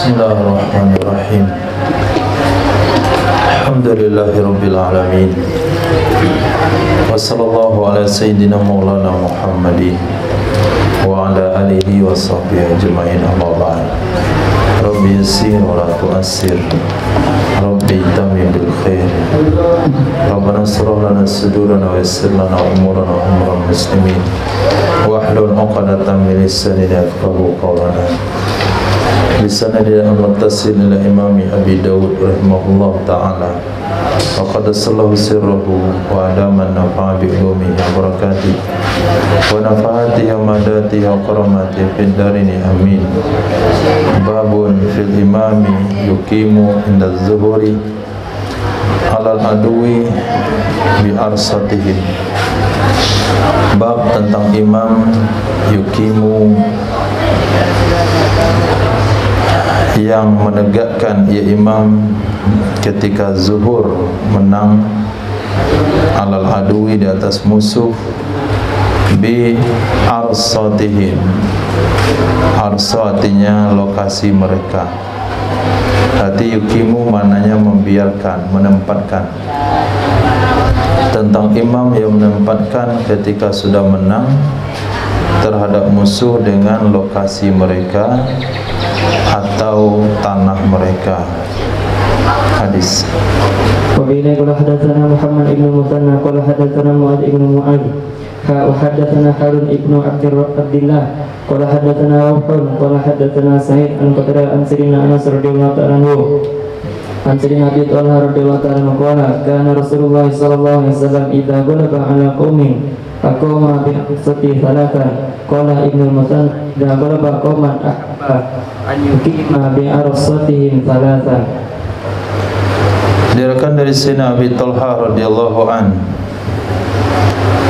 Bismillahirrahmanirrahim. Alhamdulillahirabbil alamin. Wassallallahu ala sayyidina maulana Muhammadin wa ala alihi wa sahbihi ajma'in, amma ba'd. Rabbi yassir wa la tu'assir, Rabbi tamim bil khair. Rabbana shrah lana sudurana wa yassir lana umurana wa umural muslimin wahlul 'uqdatam min lisani yafqahu qawlana. Bisanadil al-muttasil ila imami Abi Dawud rahimahullah ta'ala wa qad sallahu sirruhu wa adaman nafa'a bi ulumihi wa barakatihi wa nafa'atihi wa madatihi wa karamatihi fid darini amin. Babun fil imami yuqimu inda zuhuri alal adwi bi arsatihim. Bab tentang imam yuqimu yang menegakkan, ya imam ketika zuhur menang alal adwi di atas musuh bi arsatihim. Arsa artinya lokasi mereka. Arti yukimu maknanya membiarkan, menempatkan. Tentang imam yang menempatkan ketika sudah menang terhadap musuh dengan lokasi mereka atau tanah mereka. Hadis. Wabillahi qala hadatsana Muhammad ibnu Musanna qala hadatsana Mu'adz ibnu Mu'adz wa hadatsana Harun ibnu Abdillah qala hadatsana Wahb qala hadatsana Sa'id an Qatadah an Sayyidina Anas radhiyallahu ta'ala anhu an Sayyidina Abi Thalha radhiyallahu ta'ala anhu qala kana Rasulullah sallallahu alaihi wasallam idza ghalaba ala qaumin aqama bi aqsati thalathan qala ibnu Musanna idza ghalaba qauman ahba an yuqima bi arsatihim thalathan. Diriwayatkan dari Sayyidina Abi Thalha radhiyallahu an,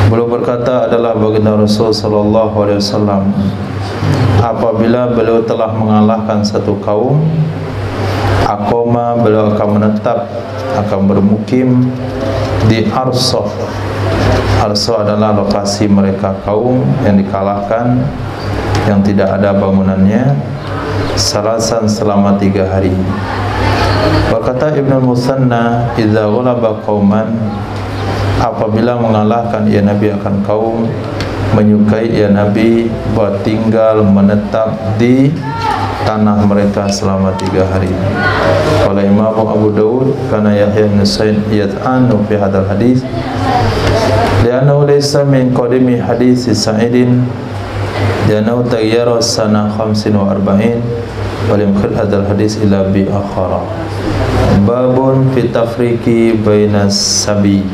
beliau berkata adalah baginda Rasul sallallahu alaihi wasallam, apabila beliau telah mengalahkan satu kaum, aqama, beliau akan menetap, akan bermukim di Arsah. Arsah adalah lokasi mereka kaum yang dikalahkan, yang tidak ada bangunannya, salasan selama 3 hari. Berkata Ibnu Musanna, idza ghalaba qauman, apabila mengalahkan ya Nabi akan kaum, menyukai ya Nabi buat tinggal menetap di tanah mereka selama 3 hari. Oleh Imam Abu Dawud, kana Yahya bin Sa'id yat'anu fi hadzal hadis li'annahu laysa min qadimi hadis Sa'idin li'annahu taghayyara sana 45 wa lam yakhil hadzal hadis ila bi akhara. Babun fi tafriqi bainas sabi,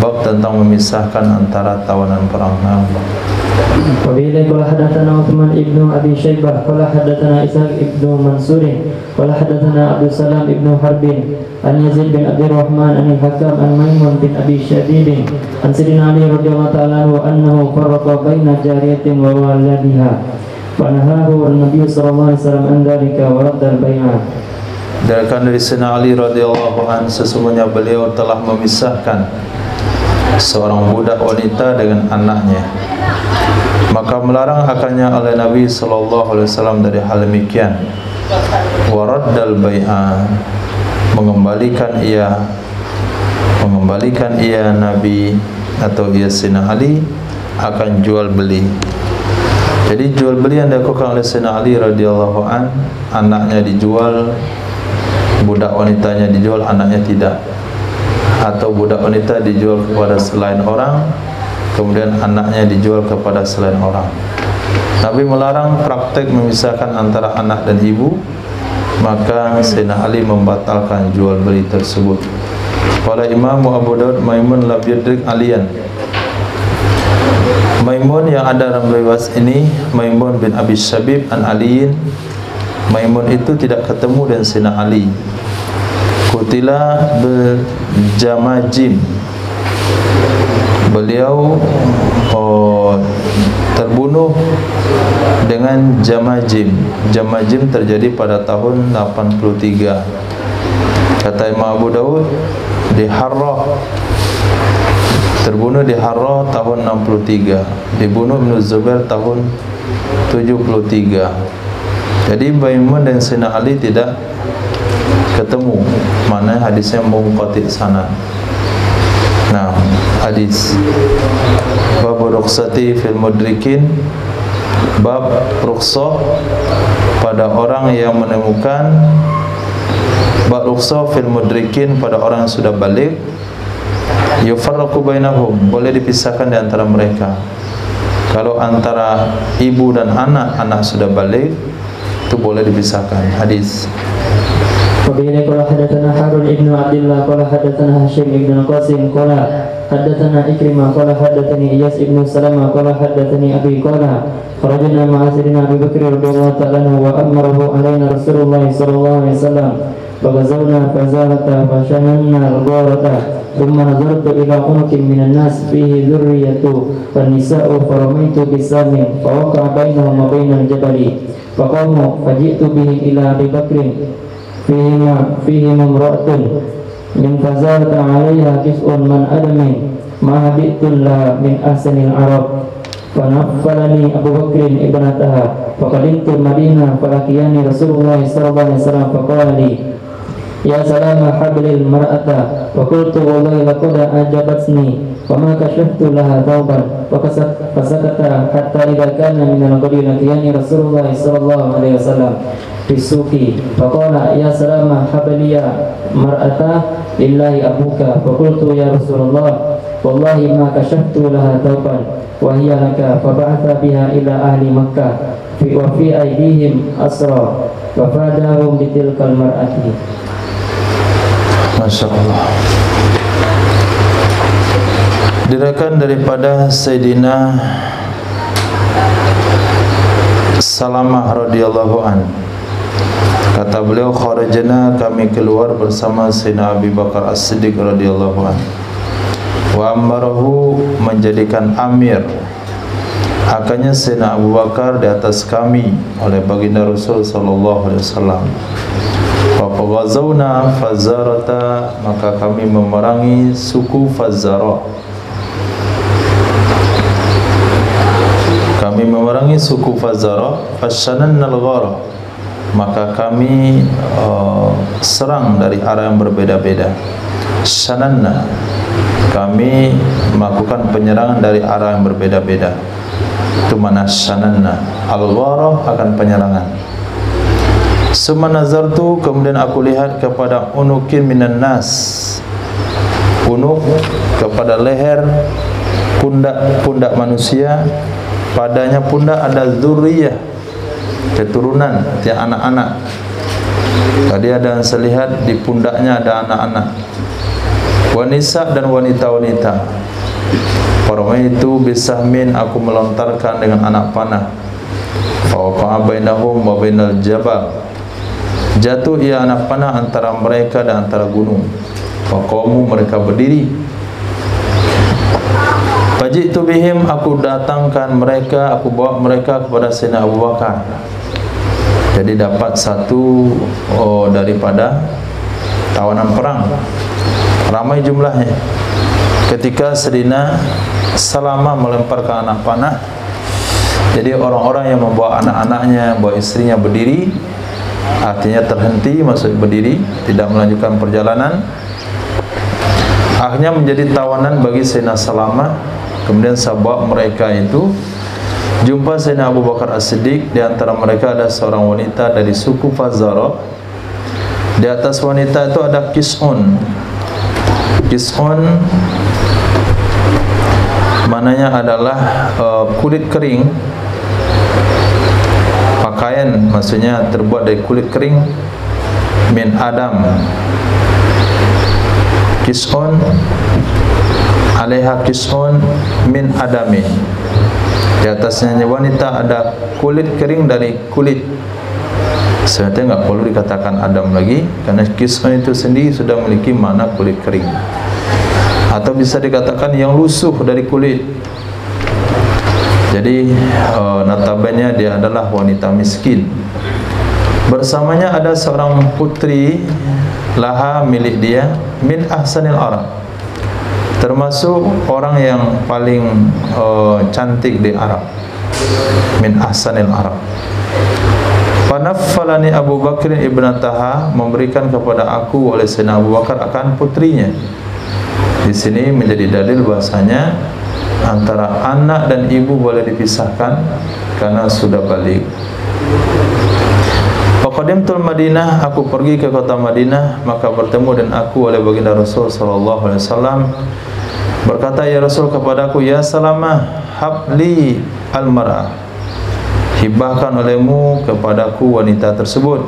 bab tentang memisahkan antara tawanan perang. Wabillahi qala hadatsana Utsman ibnu Abi Syaibah qala hadatsana Ishaq ibnu Mansur qala hadatsana Abdul Salam ibnu Harbin an Yazid bin Abdurrahman an Hakam an Maimun bin Abi Syadid an Sayyidina Ali radhiyallahu ta'ala anhu farraqa baina jariyatin wa waladiha wa nahahu an-nabiy sallallahu alaihi wasallam an dzalika wa radda al-bai'ah. Diriwayatkan dari Sayyidina Ali radhiyallahu an, sesungguhnya beliau telah memisahkan seorang budak wanita dengan anaknya, maka melarang akannya oleh Nabi sallallahu alaihi wasallam dari hal demikian. Wa raddal bai'ah, mengembalikan ia Nabi atau ia Sayyidina Ali akan jual beli. Jadi jual beli yang dilakukan oleh Sayyidina Ali radhiyallahu an, anaknya dijual, budak wanitanya dijual, anaknya tidak. Atau budak wanita dijual kepada selain orang, kemudian anaknya dijual kepada selain orang. Nabi melarang praktek memisahkan antara anak dan ibu, maka Sayyidina Ali membatalkan jual beli tersebut. Qala Imam Abu Dawud, Maimun lam yudrik aliyan. Maimun yang ada dalam riwayat ini, Maimun bin Abi Syabib an Aliin, Maimun itu tidak ketemu dengan Sayyidina Ali. Kutila berjamajim, beliau terbunuh dengan jamajim. Jamajim terjadi pada tahun 83. Kata Imam Abu Dawud, di Harrah, terbunuh di Harrah tahun 63, dibunuh Ibnu Zubair tahun 73. Jadi Maimun dan Sayyidina Ali tidak ketemu, mana hadisnya munqati sanad. Nah, hadis bab rukhsati fil mudrikin, bab rukhsah pada orang yang menemukan, bab rukhsah fil mudrikin pada orang yang sudah balik, yufarraqu bainahum, boleh dipisahkan di antara mereka. Kalau antara ibu dan anak, anak sudah balik, itu boleh dipisahkan. Hadis Wabillahi qala hadatsana Harun ibnu Abdillah qala hadatsana Hasyim ibnu Qasim qala hadatsana Ikrimah qala hadatsani Iyas ibnu Salamah qala hadatsani Abi qala kharajna ma'a sayyidina Abi Bakr radhiyallahu ta'ala anhu wa amarahu alaina Rasulullah sallallahu alaihi wasallam فغزونا فزارة فشهدنا الغارة ثم نظرت إلى عنق من الناس فيه ذرية فالنساء فرميت بسام فوقع بينهم وبين الجبل فقاموا فجئت به إلى أبي بكر فيهما امرأة من فزارة عليها كسء من أدم ما بئت لها من أحسن العرب فنفلني أبو بكر ابنتها فقدمت المدينة فلقياني رسول الله صلى الله عليه وسلم فقال لي يا سلام حبل المرأة فقلت والله لقد أعجبتني وما كشفت لها ثوبا فسكت حتى إذا كان من الغد لقياني رسول الله صلى الله عليه وسلم في السوق فقال يا سلام حبلي مرأة لله أبوك فقلت يا رسول الله والله ما كشفت لها ثوبا وهي لك فبعث بها إلى أهل مكة وفي أيديهم أسرى ففاداهم بتلك المرأة. Masya Allah. Diriwayatkan daripada Sayyidina Salamah radhiyallahu an, kata beliau, kharajna, kami keluar bersama Sayyidina Abi Bakar As-Siddiq radhiyallahu an, wa amarahu, menjadikan amir akannya Sayyidina Abu Bakar di atas kami oleh baginda Rasul sallallahu alaihi wasallam. Faqazawna fazarata, maka kami memerangi suku Fazara. Kami memerangi suku Fazara. Fashananna al-ghara, maka kami serang dari arah yang berbeda-beda. Shananna, kami melakukan penyerangan dari arah yang berbeda-beda. Itu mana shananna. Al-ghara akan penyerangan. Summa nazartu, kemudian aku lihat kepada unukin minan nas, unuk kepada leher pundak manusia, padanya pundak ada zuriyah, keturunan, artinya anak-anak. Tadi ada yang saya lihat di pundaknya ada anak-anak, wanisa dan wanita-wanita. Farmaitu bisahmin, aku melontarkan dengan anak panah. Fawaqa'a bainahum wa bainal jabal, jatuh ia anak panah antara mereka dan antara gunung. Faqamu, mereka berdiri. Faji'tu bihim, aku datangkan mereka, aku bawa mereka kepada Sayyidina Abu Bakar. Jadi dapat satu daripada tawanan perang, ramai jumlahnya. Ketika Sayyidina Salamah melemparkan anak panah, jadi orang-orang yang membawa anak-anaknya, membawa istrinya berdiri, artinya terhenti, maksud berdiri, tidak melanjutkan perjalanan. Akhirnya menjadi tawanan bagi Sayyidina Salamah. Kemudian sahabat mereka itu jumpa Sayyidina Abu Bakar As-Siddiq. Di antara mereka ada seorang wanita dari suku Fazara. Di atas wanita itu ada kis'un. Kis'un maknanya adalah kulit kering, pakaian, maksudnya terbuat dari kulit kering. Min Adam, kis'un alaiha kis'un min adamin, di atasnya wanita ada kulit kering dari kulit. Sebenarnya enggak perlu dikatakan Adam lagi, karena kis'un itu sendiri sudah memiliki makna kulit kering, atau bisa dikatakan yang lusuh dari kulit. Jadi notabene dia adalah wanita miskin. Bersamanya ada seorang putri laha, milik dia, min ahsanil arab, termasuk orang yang paling cantik di Arab. Min ahsanil arab. Fanaffalani Abu Bakr ibnataha, memberikan kepada aku oleh Sayyidina Abu Bakar akan putrinya. Di sini menjadi dalil bahasanya antara anak dan ibu boleh dipisahkan karena sudah balik. Faqadimtul Madinah, aku pergi ke kota Madinah, maka bertemu dan aku oleh baginda Rasul sallallahu alaihi wasallam. Berkata ya Rasul kepadaku, ya Salamah, habli al-mar'ah, hibahkan olehmu kepadaku wanita tersebut,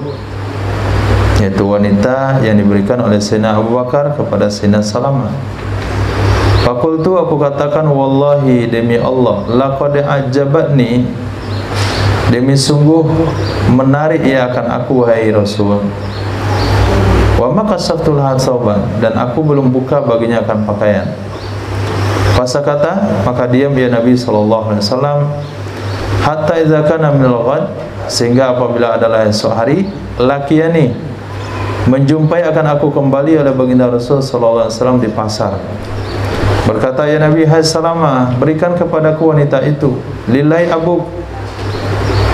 yaitu wanita yang diberikan oleh Sayyidina Abu Bakar kepada Sayyidina Salamah. Fakultu, aku katakan, wallahi, demi Allah, laqad ajabatni, demi sungguh menarik ia akan aku, wahai Rasul. Wa ma kasaftul hasaban, dan aku belum buka baginya akan pakaian. Fasa kata, maka diam ya Nabi sallallahu alaihi wasallam, hatta idza kana minal ghad, sehingga apabila adalah esok hari, laqiyani, menjumpai akan aku kembali oleh baginda Rasul sallallahu alaihi wasallam di pasar. Berkata ya Nabi, hai Salamah, berikan kepadaku wanita itu, lillahi abuk.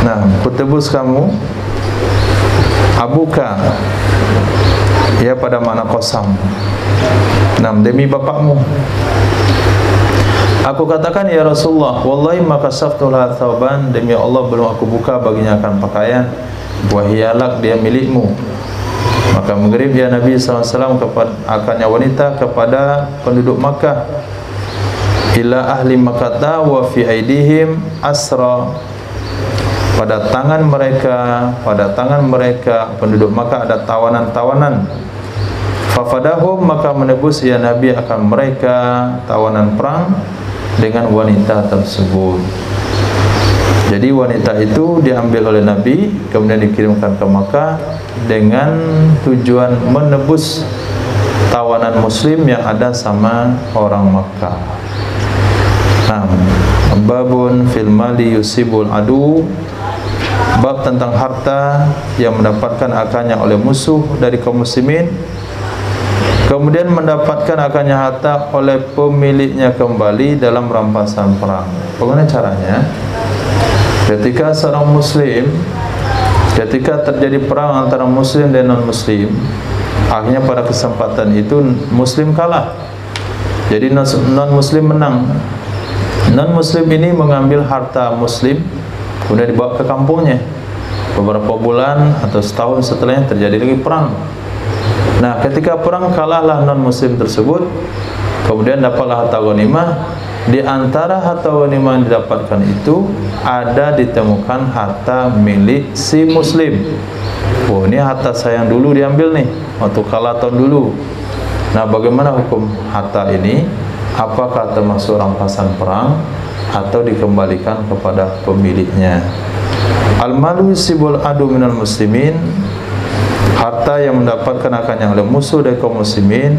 Nah, kutebus kamu abuka, ya pada makna qasam. Nah, demi bapakmu. Aku katakan ya Rasulullah, wallahi maka saftul thawban, demi Allah belum aku buka baginya akan pakaian, wahiyalak, dia milikmu. Maka mengirim ya Nabi SAW akannya wanita kepada penduduk Makkah, ila ahli Makkah wa fi aidihim asra, pada tangan mereka penduduk Makkah ada tawanan-tawanan. Fafadahum, maka menebus ya Nabi akan mereka tawanan perang dengan wanita tersebut. Jadi wanita itu diambil oleh Nabi, kemudian dikirimkan ke Makkah dengan tujuan menebus tawanan muslim yang ada sama orang Makkah. Nah, babun fil mali yusibul adu, bab tentang harta yang mendapatkan akannya oleh musuh dari kaum muslimin, kemudian mendapatkan akannya harta oleh pemiliknya kembali dalam rampasan perang. Bagaimana caranya? Ketika seorang muslim, ketika terjadi perang antara muslim dan non-muslim, akhirnya pada kesempatan itu muslim kalah, jadi non-muslim menang. Non-muslim ini mengambil harta muslim, kemudian dibawa ke kampungnya. Beberapa bulan atau setahun setelahnya terjadi lagi perang. Nah, ketika perang kalahlah non-muslim tersebut, kemudian dapatlah harta ghanimah. Di antara harta ghanimah yang didapatkan itu ada ditemukan harta milik si muslim. Oh, ini harta saya yang dulu diambil nih, waktu kalah tahun dulu. Nah, bagaimana hukum harta ini? Apakah termasuk rampasan perang atau dikembalikan kepada pemiliknya? Al-malu yusibul adu minal muslimin, harta yang mendapatkan akannya oleh musuh dari kaum muslimin,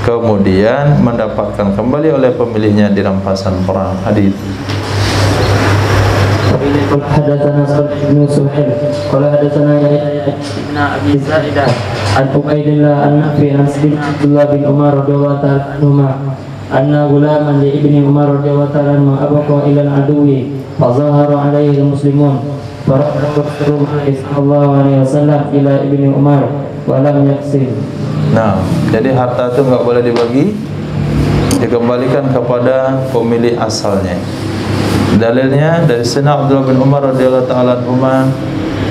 kemudian mendapatkan kembali oleh pemiliknya di rampasan perang. Hadis. Hadatsana Ibnu Suhail qala hadatsana Ibnu Abi Za'idah an Ubaidillah an-Nafi an Abdullah bin Umar radhiyallahu ta'ala anhuma anna ghulaman li ibni Umar radhiyallahu ta'ala anhu abaqa ila al-aduwi fa zahara alayhi al-muslimun faradu sallallahu alaihi wasallam ila ibni Umar wa lam yaksil. Nah, jadi harta itu enggak boleh dibagi, dikembalikan kepada pemilik asalnya. Dalilnya dari Sayyidina Abdullah bin Umar radhiyallahu ta'ala anhuma,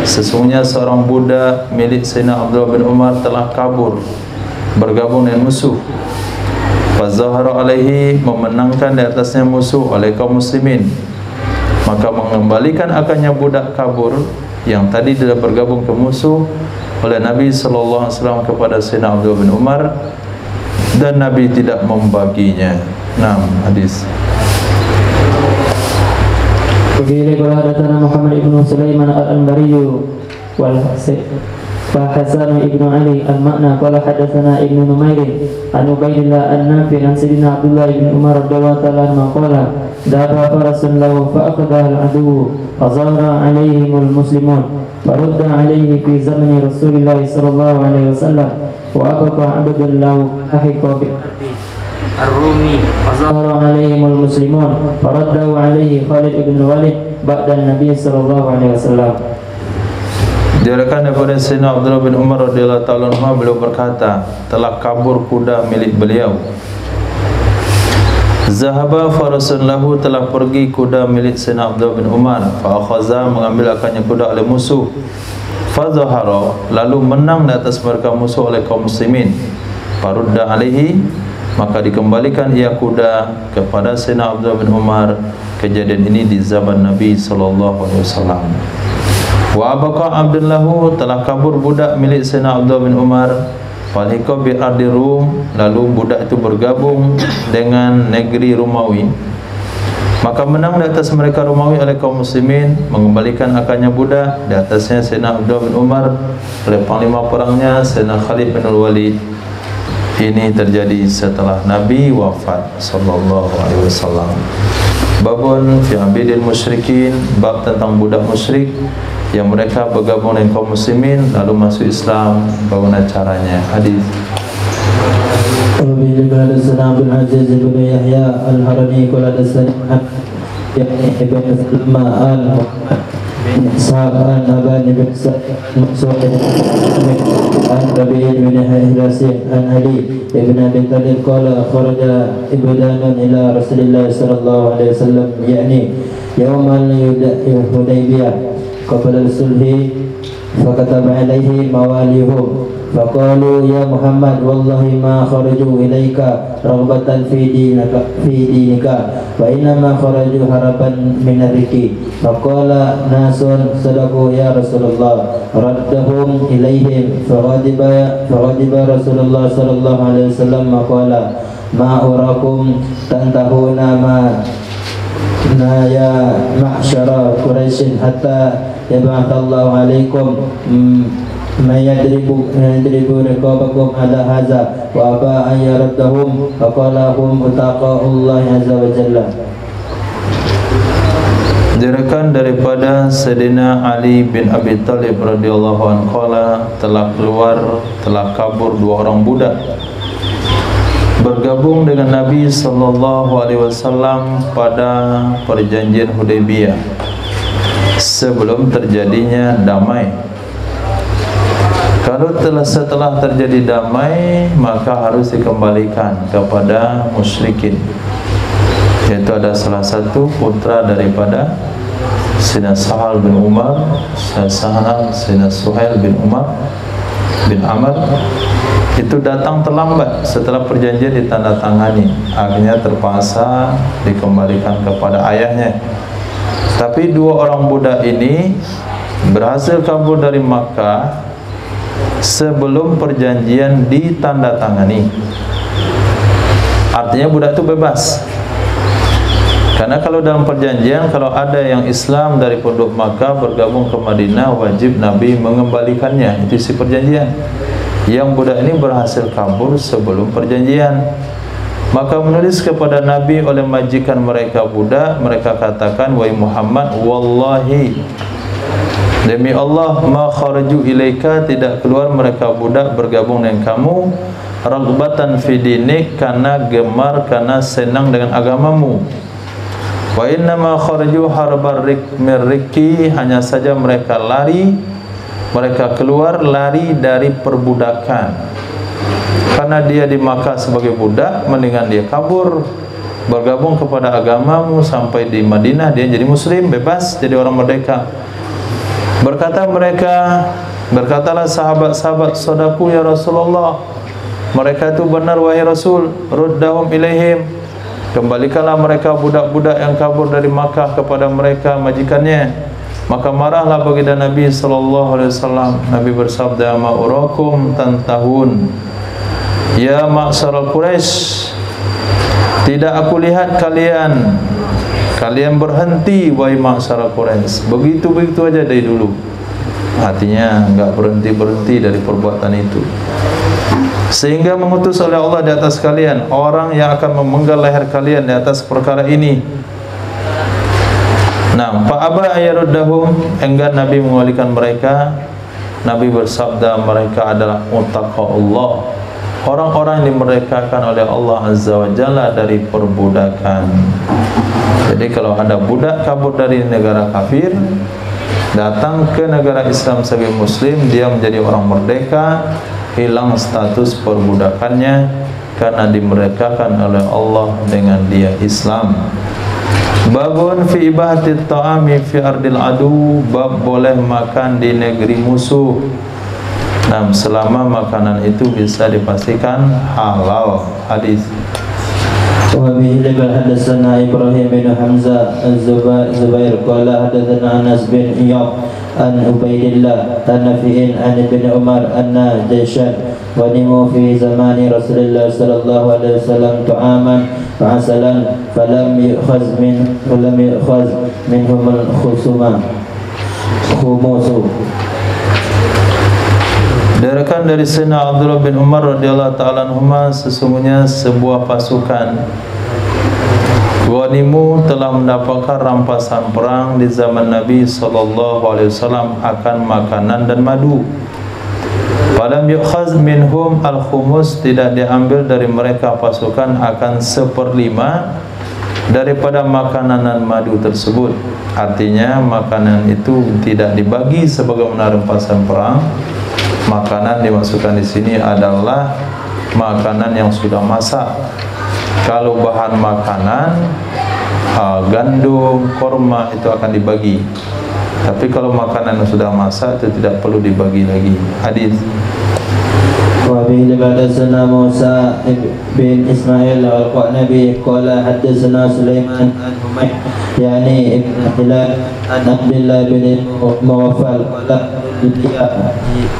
sesungguhnya seorang budak milik Sayyidina Abdullah bin Umar telah kabur, bergabung dengan musuh. Fazahara alaihi, memenangkan di atasnya musuh oleh kaum muslimin. Maka mengembalikan akannya budak kabur yang tadi tidak bergabung ke musuh oleh Nabi sallallahu alaihi wasallam kepada Sayyidina Abdullah bin Umar, dan Nabi tidak membaginya. Nah, hadis. Begini qala hadatsana Muhammad ibnu Sulaiman al-Anbari wal Hasan ibnu Ali al-Ma'na qala hadatsana Ibnu Numair an Ubaidillah an-Nafi an Sayyidina Abdullah bin Umar radhiyallahu ta'ala anhu qala dhaba farasun lahu fa akhadha al-adu fa zahara alaihim al-muslimun farudda alaihi fi zamani Rasulillah sallallahu alaihi wasallam wa abaqa abdun lahu ahiqa bi Ar-Rumi fazahara alaihim al-muslimun faraddahu alaihi Khalid ibn Walid ba'da Nabi sallallahu alaihi wasallam. Diriwayatkan daripada Sayyidina Abdullah bin Umar radhiyallahu ta'ala anhu, beliau berkata, telah kabur kuda milik beliau. Zahaba farasun lahu, telah pergi kuda milik Sayyidina Abdullah bin Umar. Fa akhaza, mengambil akannya kuda oleh musuh. Fa zahara, lalu menang di atas mereka musuh oleh kaum muslimin. Farudda alaihi, maka dikembalikan ia kuda kepada Sayyidina Abdullah bin Umar. Kejadian ini di zaman Nabi sallallahu alaihi wasallam. Wa abaqa Abdullahu, telah kabur budak milik Sayyidina Abdullah bin Umar. Falhiqa bi ardi Rum, lalu budak itu bergabung dengan negeri Romawi. Maka menang di atas mereka Romawi oleh kaum muslimin, mengembalikan akannya budak. Di atasnya Sayyidina Abdullah bin Umar oleh panglima perangnya Sayyidina Khalid bin Walid. Ini terjadi setelah Nabi wafat sallallahu alaihi wasallam. Babun fi abidil musyrikin, bab tentang budak musyrik yang mereka bergabung dengan kaum muslimin lalu masuk Islam. Bagaimana caranya? Hadis. Abi bin Salam bin Aziz bin Yahya al-Harani qala dasana yani ibn Salma al-Muhammad bin Ishaq an-Naban bin Mansur an Rabi' bin Hilasin an Ali ibn Abi Talib qala kharaja ibdanun ila Rasulillah sallallahu alaihi wasallam yani yawmal Hudaybiyah qabla al-sulhi fakataba alaihi mawalihum faqalu ya Muhammad wallahi ma kharaju ilaika raghbatan fi dinika wa inma kharaju haraban min ar-riki faqala nasun sadaqu ya Rasulullah raddahum ilaihim faghadiba Rasulullah sallallahu alaihi wasallam maqala ma urakum tantahuna ma ya ma'syara Quraisy hatta yab'athallahu alaikum ma yadribu riqabakum ala hadza wa aba an yaraddahum wa qala hum utaqa'ullah azza wa jalla. Diriwayatkan daripada Sayyidina Ali bin Abi Talib radhiyallahu anhu qala, telah kabur dua orang budak bergabung dengan Nabi sallallahu alaihi wasallam pada perjanjian Hudaybiyah sebelum terjadinya damai. Kalau setelah terjadi damai, maka harus dikembalikan kepada musyrikin. Yaitu ada salah satu putra daripada Sayyidina Sahal bin Umar, Sayyidina Suhail bin Umar bin Amr, itu datang terlambat setelah perjanjian ditandatangani. Akhirnya terpaksa dikembalikan kepada ayahnya. Tapi dua orang budak ini berhasil kabur dari Makkah sebelum perjanjian ditandatangani. Artinya budak itu bebas. Karena kalau dalam perjanjian, kalau ada yang Islam dari penduduk Makkah bergabung ke Madinah, wajib Nabi mengembalikannya. Itu isi perjanjian. Yang budak ini berhasil kabur sebelum perjanjian. Maka menulis kepada Nabi oleh majikan mereka budak, mereka katakan, wahai Muhammad, wallahi, demi Allah, ma kharaju ilaika, tidak keluar mereka budak bergabung dengan kamu, raghbatan fi dinik, karena gemar, karena senang dengan agamamu. Wa inna ma kharaju harbar mirriki, hanya saja mereka lari, mereka keluar lari dari perbudakan. Karena dia di Makkah sebagai budak, mendingan dia kabur bergabung kepada agamamu, sampai di Madinah dia jadi muslim, bebas, jadi orang merdeka. Berkatalah sahabat-sahabat, sadaku ya Rasulullah, mereka itu benar wahai Rasul, ruddahum ilaihim, kembalikanlah mereka budak-budak yang kabur dari Makkah kepada mereka majikannya. Maka marahlah baginda Nabi sallallahu alaihi wasallam. Nabi bersabda, ma urakum tantahun ya ma'syaral Quraisy, tidak aku lihat kalian berhenti wahai ma'syaral Quraisy. Begitu aja dari dulu. Artinya enggak berhenti dari perbuatan itu. Sehingga mengutus oleh Allah di atas kalian orang yang akan memenggal leher kalian di atas perkara ini. Nah, fa'aba ayaruddahum, enggan Nabi mengembalikan mereka. Nabi bersabda, mereka adalah utaqa'ullah, orang-orang yang dimerdekakan oleh Allah Azza wa Jalla dari perbudakan. Jadi kalau ada budak kabur dari negara kafir, datang ke negara Islam sebagai muslim, dia menjadi orang merdeka, hilang status perbudakannya karena dimerdekakan oleh Allah dengan dia Islam. Babun fi ibahati ta'ami fi ardil adu, bab boleh makan di negeri musuh. Nah, selama makanan itu bisa dipastikan halal. Hadis. Wa bihi hadatsana Ibrahim bin Hamzah Az-Zubair qala hadatsana Anas bin Iyad an Ubaidillah an Nafi'in an Ibn Umar anna jayshan wanimu fi zamani Rasulullah sallallahu alaihi wasallam ta'aman fa'asalan falam yu'khaz minhum al-khusuma khumusu. Diriwayatkan dari Sayyidina Abdullah bin Umar radhiyallahu ta'ala anhuma, sesungguhnya sebuah pasukan Ghanimu telah mendapatkan rampasan perang di zaman Nabi sallallahu alaihi wasallam akan makanan dan madu. Falam yu'khaz minhum al-khumus, tidak diambil dari mereka pasukan akan 1/5 daripada makanan dan madu tersebut. Artinya makanan itu tidak dibagi sebagaimana rampasan perang. Makanan dimasukkan di sini adalah makanan yang sudah masak. Kalau bahan makanan gandum, korma itu akan dibagi. Tapi kalau makanan yang sudah masak itu tidak perlu dibagi lagi. Hadis. Wa bihi hadatsana Musa bin Ismail al-Qanabi qala hadatsana Sulaiman an Humayd yani ibn Hilal an Abdullah bin Mughafal qala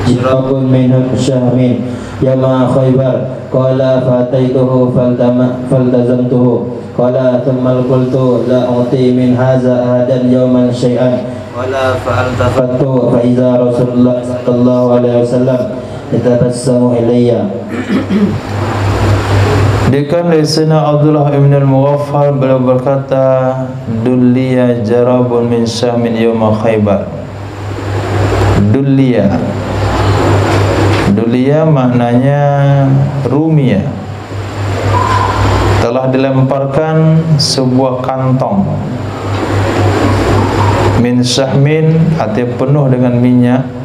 jirabun minhum syahmin yawma Khaybar qala fataituhu faltazamtuhu qala thumma qultu la uti min hadza ahadan yawman syai'an qala fa'altafattu fa iza Rasulullah sallallahu alaihi wasallam yatabassamu ilayya. Dikatakan oleh Sayyidina Abdullah ibn al-Mughaffal, beliau berkata, dulliya jarabun min syahmin yawma Khaybar. Dulliya maknanya rumia, telah dilemparkan sebuah kantong min syahmin, artinya penuh dengan minyak.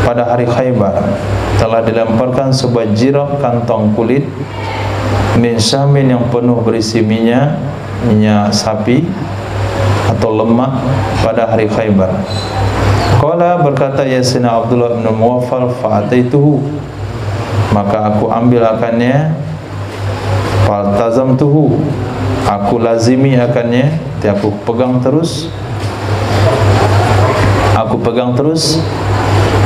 Pada hari Khaybar telah dilemparkan sebuah jirab, kantong kulit min syahmin yang penuh berisi minyak sapi atau lemak pada hari Khaybar. Qala, berkata ya Sayyidina Abdullah bin Mughafal, fa'ataituhu, maka aku ambil akannya, faltazamtuhu, aku lazimi akannya, aku pegang terus.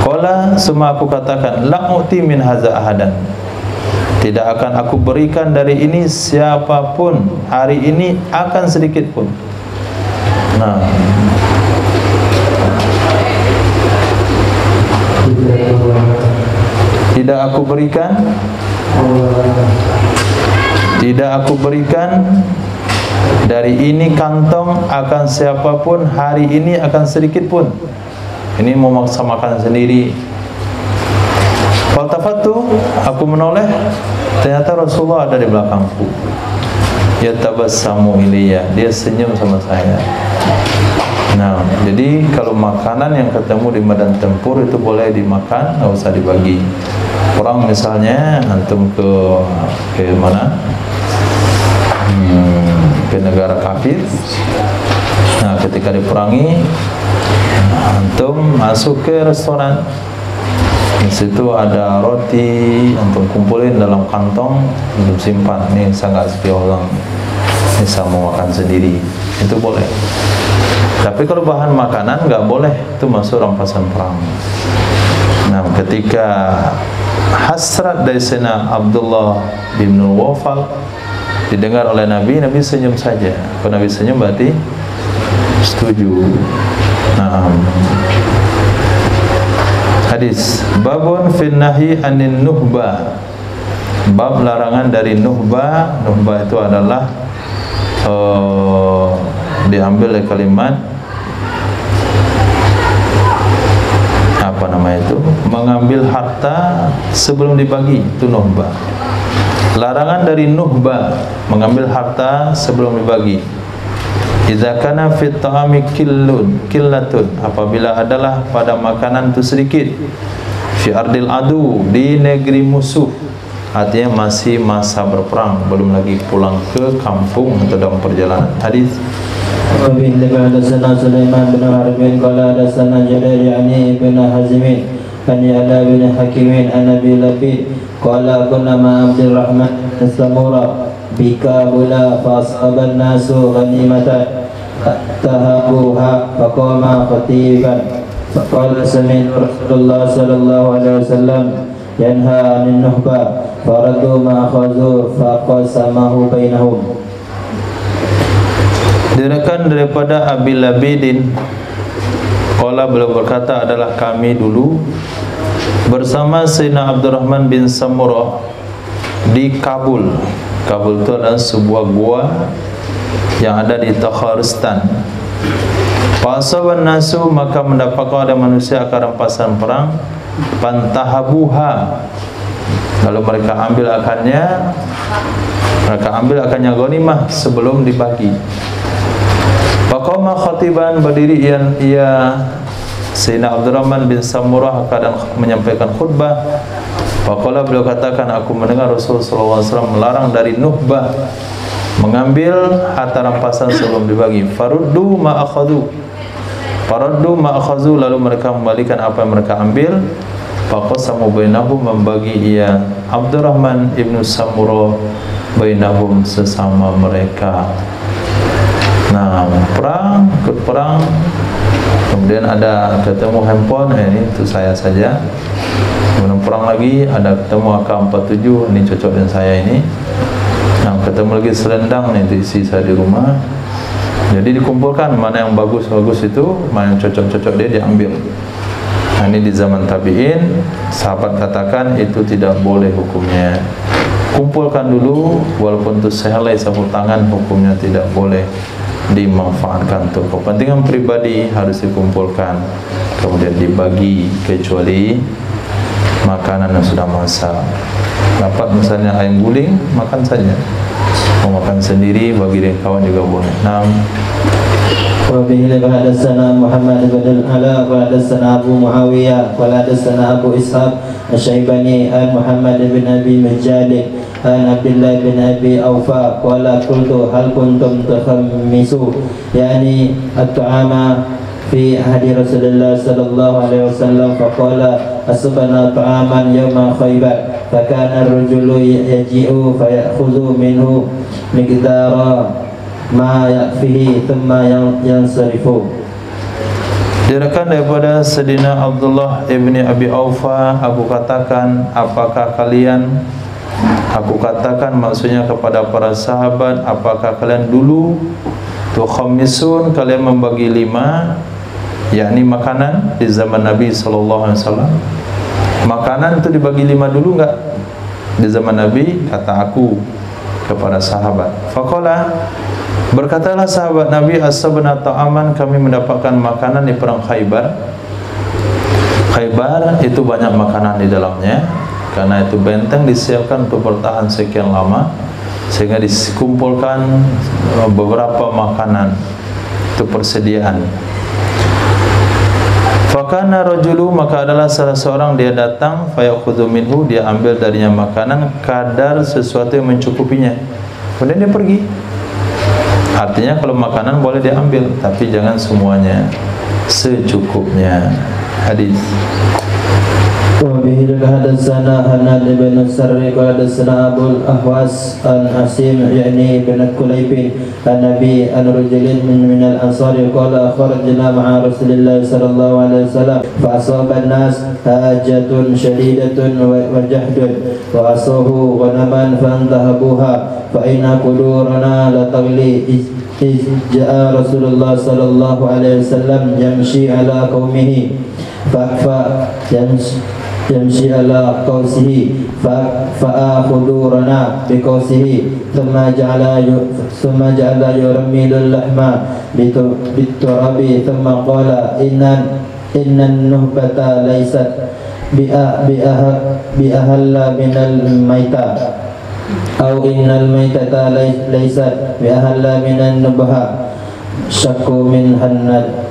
Qala, semua aku katakan, la uti min hadza ahadan, tidak akan aku berikan dari ini siapapun hari ini akan sedikit pun. Nah, tidak aku berikan dari ini kantong akan siapapun hari ini akan sedikit pun. Ini memaksa makan sendiri. Faltafattu, aku menoleh, ternyata Rasulullah ada di belakangku. Yatabassamu ilayya, dia senyum sama saya. Nah, jadi kalau makanan yang ketemu di medan tempur itu boleh dimakan, nggak usah dibagi. Orang misalnya antum ke mana? Ke negara kafir. Nah, ketika diperangi, antum masuk ke restoran, di situ ada roti, antum kumpulin dalam kantong, antum simpan. Ini saya nggak sepiolong, ini saya mau makan sendiri, itu boleh. Tapi kalau bahan makanan nggak boleh, itu masuk rampasan perang. Nah, ketika hasrat dari Sayyidina Abdullah bin Mughafal didengar oleh Nabi, Nabi senyum saja. Kalau Nabi senyum berarti setuju. Nah, hadis babun fin nahi anin nuhba, bab larangan dari nuhba. Nuhba itu adalah diambil dari kalimat apa namanya itu, mengambil harta sebelum dibagi, itu nuhba. Larangan dari nuhba, mengambil harta sebelum dibagi. Idza kana fit ta'ami killatun, apabila adalah pada makanan itu sedikit, fi ardil adu, di negeri musuh, artinya masih masa berperang, belum lagi pulang ke kampung atau dalam perjalanan. Hadis وبه حدثنا سليمان بن حرب قال حدثنا جرير يعني بن حازم عن يعلى بن حكيم عن ابي لبيد قال كنا مع عبد الرحمن السمورة بكابولا فاصاب الناس غنيمة تهابوها فقام خطيبا فقال سمعت رسول الله صلى الله عليه وسلم ينهى عن النهبة فردوا ما أخذوا فقسمه بينهم. Diriwayatkan daripada Abi Labidin, qala, beliau berkata, adalah kami dulu bersama Sayyidina Abdurrahman bin Samurah di Kabul. Kabul itu adalah sebuah gua yang ada di Takharistan. Fasaban nasu, maka mendapatkan ada manusia akan rampasan perang, pantahabuha, lalu mereka ambil akannya ghanimah sebelum dibagi. Faqama khatiban, berdiri ia Sayyidina Abdurrahman bin Samurah akan menyampaikan khutbah. Faqala, beliau katakan, aku mendengar Rasulullah SAW melarang dari nuhbah, mengambil harta rampasan sebelum dibagi. Faruddu ma akhadhu, lalu mereka membalikan apa yang mereka ambil. Faqasamu bainahum, membagi ia Abdurrahman ibnu Samurah bainahum, sesama mereka. Nah, ikut perang, kemudian ada ketemu handphone, ini untuk saya saja. Kemudian perang lagi, ada ketemu AK-47, ini cocok dengan saya ini. Nah, ketemu lagi selendang, ini untuk isi saya di rumah. Jadi dikumpulkan mana yang bagus-bagus itu, mana yang cocok-cocok dia diambil. Nah, ini di zaman tabi'in, sahabat katakan itu tidak boleh hukumnya. Kumpulkan dulu, walaupun itu sehelai sapu tangan, hukumnya tidak boleh dimanfaatkan untuk kepentingan pribadi, harus dikumpulkan kemudian dibagi, kecuali makanan yang sudah masak. Dapat misalnya ayam guling, makan saja. Mau makan sendiri, bagi dengan kawan juga boleh. Nah, وبه حدثنا محمد بن العلاء وحدثنا أبو معاوية وحدثنا أبو إسحاق الشيباني عن محمد بن أبي مجال عن عبد الله بن أبي أوفى قال قلت هل كنتم تخمسوا يعني الطعام في عهد رسول الله صلى الله عليه وسلم فقال أصبنا طعاما يوم خيبر فكان الرجل يجيء فيأخذ منه مقدار ma yakfihi thumma yansarifu. Diriwayatkan daripada Sayyidina Abdullah ibni Abi Aufa, aku katakan, apakah kalian, aku katakan maksudnya kepada para sahabat, apakah kalian dulu tukhamisun, kalian membagi 5, yakni makanan di zaman Nabi SAW. Makanan itu dibagi 5 dulu enggak di zaman Nabi? Kata aku kepada sahabat. Faqala, berkatalah sahabat Nabi, asabna ta'aman, kami mendapatkan makanan di perang Khaybar. Khaybar itu banyak makanan di dalamnya, karena itu benteng disiapkan untuk bertahan sekian lama, sehingga dikumpulkan beberapa makanan, itu persediaan. Fakana rajulu, maka adalah salah seorang dia datang, fayakhudhu minhu, dia ambil darinya makanan kadar sesuatu yang mencukupinya, kemudian dia pergi. Artinya kalau makanan boleh diambil, tapi jangan semuanya, secukupnya. Hadis. وبه حدثنا حناد بن السري قال حدثنا أبو الأهواس عن عاصم يعني بن كليب عن أبي عن رجل من الأنصار قال خرجنا مع رسول الله صلى الله عليه وسلم فأصاب الناس حاجة شديدة وجهد وأصوه غنما فانتهبوها فإن قدورنا لتغلي إذ جاء رسول الله صلى الله عليه وسلم يمشي على قومه يمشي على قوسه فآخذورنا بقوسه ثم جعل يرمل اللحم بالتراب ثم قال إن النهبة ليست بأهل من الميتة أو إن الميتة ليست بأهل من النبهة syakku min Hannad.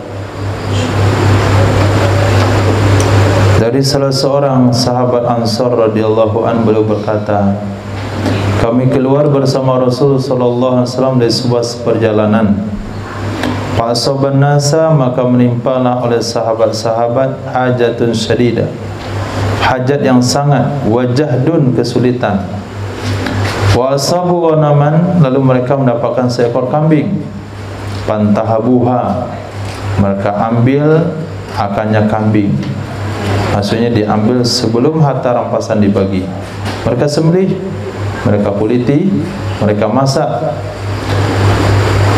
Dari salah seorang sahabat Ansar radhiyallahu an, beliau berkata, kami keluar bersama Rasul sallallahu alaihi wasallam dari sebuah perjalanan. Fa'asaban nasa, maka menimpalah oleh sahabat-sahabat hajatun syadidah, hajat yang sangat, wajahdun, kesulitan. Wa asabu ghanaman, lalu mereka mendapatkan seekor kambing. Pantahabuha, mereka ambil akannya kambing. Maksudnya diambil sebelum harta rampasan dibagi. Mereka sembelih, mereka kuliti, mereka masak.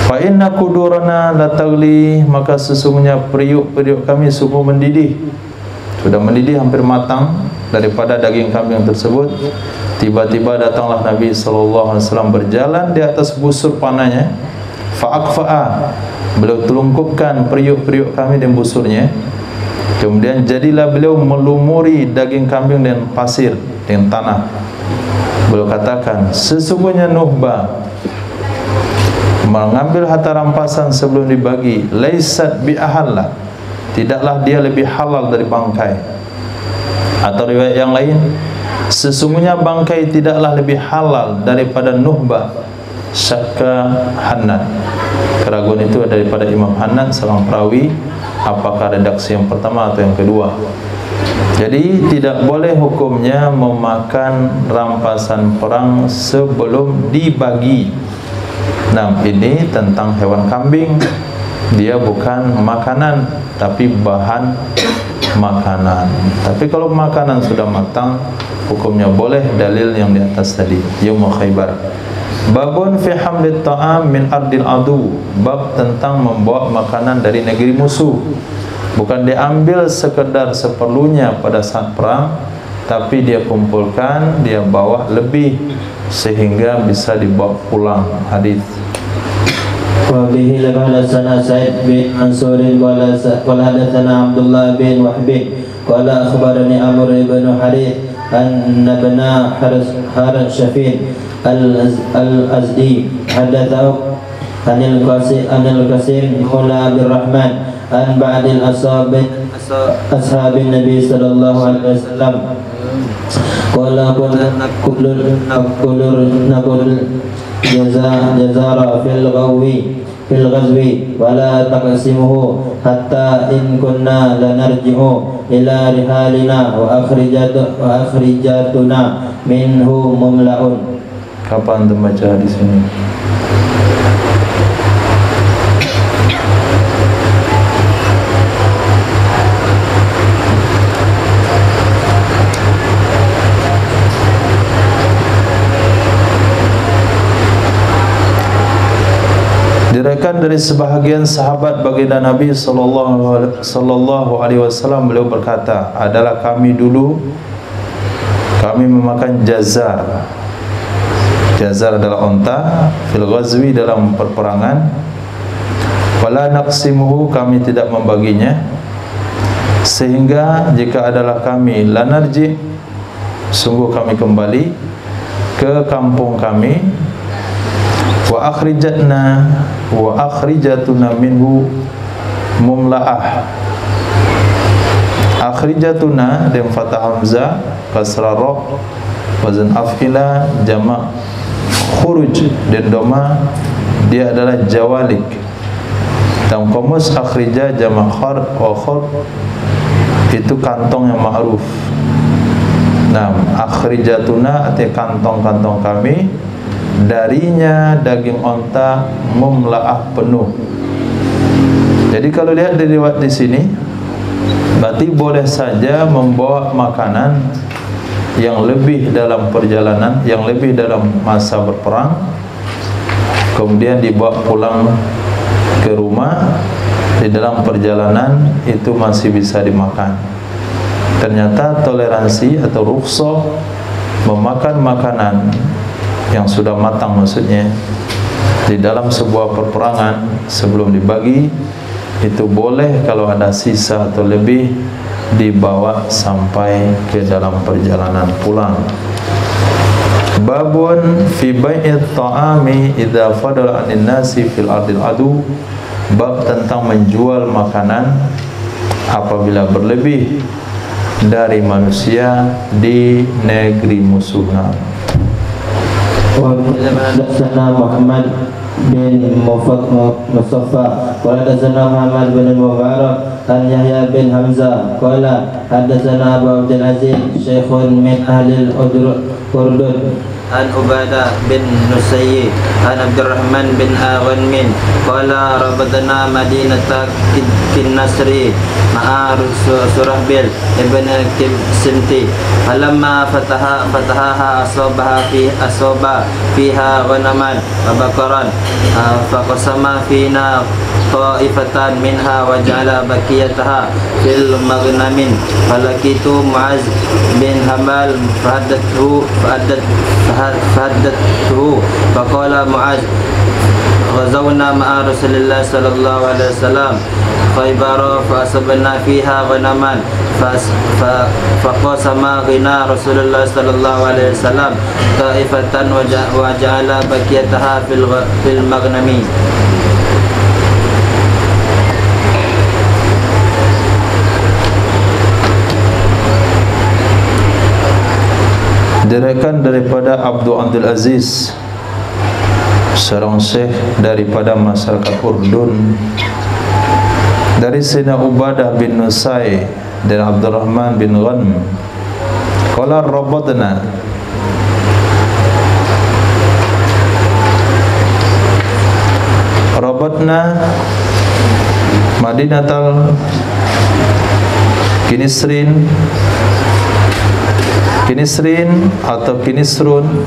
Fa inna qudurana la tagli, maka sesungguhnya periuk-periuk kami sungguh mendidih. Sudah mendidih, hampir matang daripada daging kambing tersebut. Tiba-tiba datanglah Nabi sallallahu alaihi wasallam berjalan di atas busur panahnya. Fa'akfa'a, beliau telungkupkan periuk-periuk kami dan busurnya. Kemudian jadilah beliau melumuri daging kambing dengan pasir, dengan tanah. Beliau katakan, sesungguhnya Nuhbah mengambil harta rampasan sebelum dibagi, laisat bi ahalla, tidaklah dia lebih halal dari bangkai. Atau riwayat yang lain, sesungguhnya bangkai tidaklah lebih halal daripada Nuhbah, syakka Hannad. Keraguan itu daripada Imam Hannad, seorang perawi, apakah redaksi yang pertama atau yang kedua. Jadi tidak boleh hukumnya memakan rampasan perang sebelum dibagi. Nah, ini tentang hewan kambing, dia bukan makanan tapi bahan makanan. Tapi kalau makanan sudah matang, hukumnya boleh, dalil yang di atas tadi, Yaum Khaybar. Babun fi hamlit ta'am min ardil adu, bab tentang membawa makanan dari negeri musuh. Bukan diambil sekedar seperlunya pada saat perang, tapi dia kumpulkan, dia bawa lebih sehingga bisa dibawa pulang. Hadis. Wa bihi hadatsana Sa'id bin Mansur qala hadatsana Abdullah bin Wahb qala akhbarani Amr bin Harith an ibna Harith Shafin al-Azdi hadatsahu anil Qasim Maula Abdul Rahman an ba'dil ashabin Nabi sallallahu alaihi wasallam qala naqul jazara fil ghazwi wala taqsimuhu hatta in kunna lanarji'u ila rihalina wa akhrijatuna minhu mumla'un. Kapan antum baca di sini? Diriwayatkan dari sebahagian sahabat baginda Nabi sallallahu alaihi wasallam, beliau berkata, adalah kami dulu kami memakan jazar. Jazar adalah onta, fil ghazwi, dalam perperangan. Wala naqsimuhu, kami tidak membaginya. Sehingga jika adalah kami lanarji, sungguh kami kembali ke kampung kami. Wa akhrijatuna minhu mumla'ah. Akhrijatuna dengan fathah hamzah, kasrah ra, wazan af'ila, jamak khuruj, dan doma dia adalah jawalik. Dalam kamus akhrija jamak khar wa khur itu kantong yang ma'ruf. Nah, akhrijatuna artinya kantong-kantong kami, darinya daging onta mumla'ah, penuh. Jadi kalau lihat dari riwayat di sini, berarti boleh saja membawa makanan yang lebih dalam perjalanan, yang lebih dalam masa berperang, kemudian dibawa pulang ke rumah. Di dalam perjalanan itu masih bisa dimakan. Ternyata toleransi atau rukhsah memakan makanan yang sudah matang, maksudnya di dalam sebuah perperangan sebelum dibagi, itu boleh kalau ada sisa atau lebih dibawa sampai ke dalam perjalanan pulang. Babun fi bai'it ta'ami idza fadala 'anil nasi fil ardil adu. bab tentang menjual makanan apabila berlebih dari manusia di negeri musuhnya. Wa hadatsana Muhammad bin Mustafa wa hadatsana Muhammad bin Mubarak an Yahya bin Hamzah qala hadatsana Abu Abdul Aziz syekhun min ahli al-Urdun an Ubadah bin Nusayyi an Abdurrahman bin Awanmin qala rabatna Madinata Kinnasri ma'a Surahbil ibn Simti falamma fatahaha asaba fiha ghanaman wa baqaran faqasama fina ta'ifatan minha wa ja'ala baqiyataha fil maghnamin falakitu Muaz bin Hamal fahaddathu faqala Muaz ghazawna ma'a Rasulillah sallallahu alaihi wasallam Khaybar fa asabna fiha ghanaman faqasama ghina Rasulullah sallallahu alaihi wasallam ta'ifatan wa ja'ala baqiyataha fil maghnami. Diriwayatkan daripada Abdul Aziz, seorang syekh daripada masyarakat Urdun, dari Sayyidina Ubadah bin Nusay dan Abdurrahman bin Ghanm, qala rabatna Madinatal Kinisrin atau Kinisrun,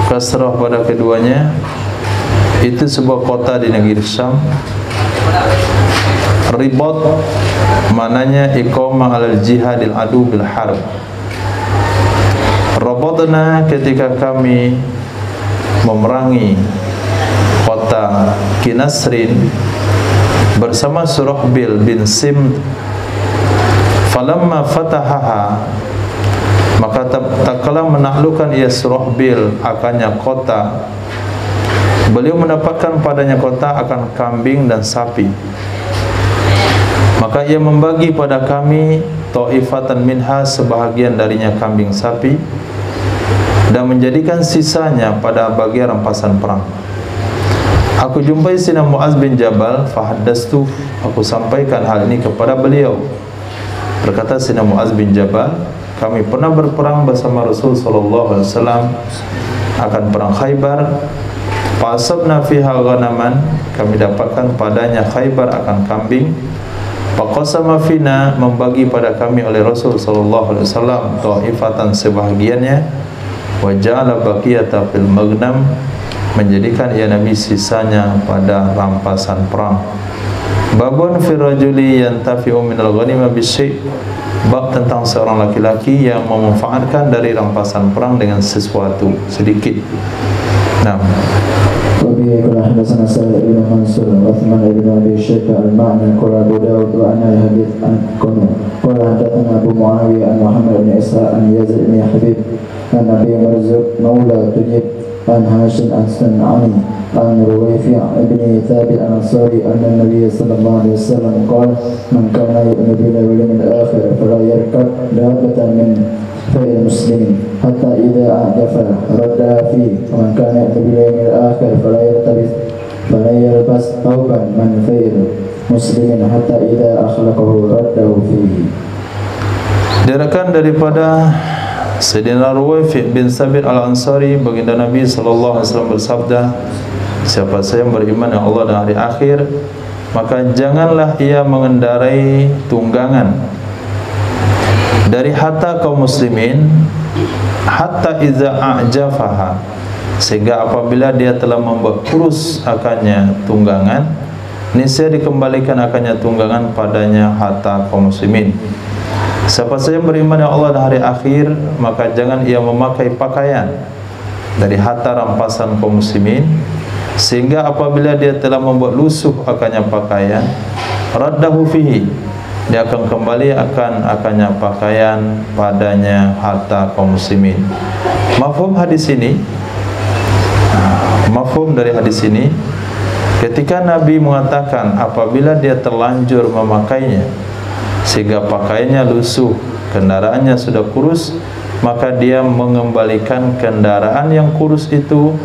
kasrah pada keduanya. Itu sebuah kota di negeri Syam. Ribat maknanya iqamah alal jihadil adu bil harb. Rabatna ketika kami memerangi kota Kinasrin bersama Surahbil bin Simt. Falamma fatahaha, maka tak kala menaklukkan ia Surahbil akannya kota, beliau mendapatkan padanya kota akan kambing dan sapi. Maka ia membagi pada kami ta'ifatan minha, sebahagian darinya kambing sapi, dan menjadikan sisanya pada bagian rampasan perang. Aku jumpai Sayyidina Muaz bin Jabal, fahaddastu, aku sampaikan hal ini kepada beliau. Berkata Sayyidina Muaz bin Jabal, kami pernah berperang bersama Rasul sallallahu alaihi wasallam akan perang Khaybar. Fasabna fiha ghanaman, kami dapatkan padanya Khaybar akan kambing. Faqasama fina, membagi pada kami oleh Rasul sallallahu alaihi wasallam ta'ifatan, sebahagiannya. Wa ja'ala baqiyata fil maghnam, menjadikan ia Nabi sisanya pada rampasan perang. Babun fi rajuli yantafi'u minal ghanimah bisyai', bab tentang seorang laki-laki yang memanfaatkan dari rampasan perang dengan sesuatu sedikit. Nah, وبه قال حدثنا سعيد بن منصور وعثمان بن ابي شيبه المعنى قال ابو داود وعن الحديث عن كنو قال حدثنا ابو معاويه عن محمد بن اسحاق عن يزيد بن حبيب عن ابي مرزوق مولى تجيب عن هاشم عن سنعاني عن رويفع بن ثابت الانصاري ان النبي صلى الله عليه وسلم قال من كان يؤمن بالله واليوم الاخر فلا يركب دابه من فعل المسلمين حتى إذا أعجف ردها فيه ومن كان يؤمن باليوم الآخر فلا يلبس ثوبا من فعل مسلمين حتى إذا أخلقه رده فيه. Diriwayatkan daripada Sayyidina Ruwaifi' bin Sabit al-Ansari, baginda Nabi sallallahu alaihi wasallam bersabda, siapa saja yang beriman dengan Allah dan hari akhir, maka janganlah ia mengendarai tunggangan dari harta kaum muslimin hatta iza a'jafaha, sehingga apabila dia telah membuat kurus akannya tunggangan, niscaya dikembalikan akannya tunggangan padanya harta kaum muslimin. Siapa saja yang beriman dengan Allah dan hari akhir, maka jangan ia memakai pakaian dari harta rampasan kaum muslimin, sehingga apabila dia telah membuat lusuh akannya pakaian, raddahu fihi, dia akan kembali akannya pakaian padanya harta kaum muslimin. Mafhum hadis ini, mafhum dari hadis ini, Ketika Nabi mengatakan apabila dia terlanjur memakainya sehingga pakaiannya lusuh, kendaraannya sudah kurus, maka dia mengembalikan kendaraan yang kurus itu,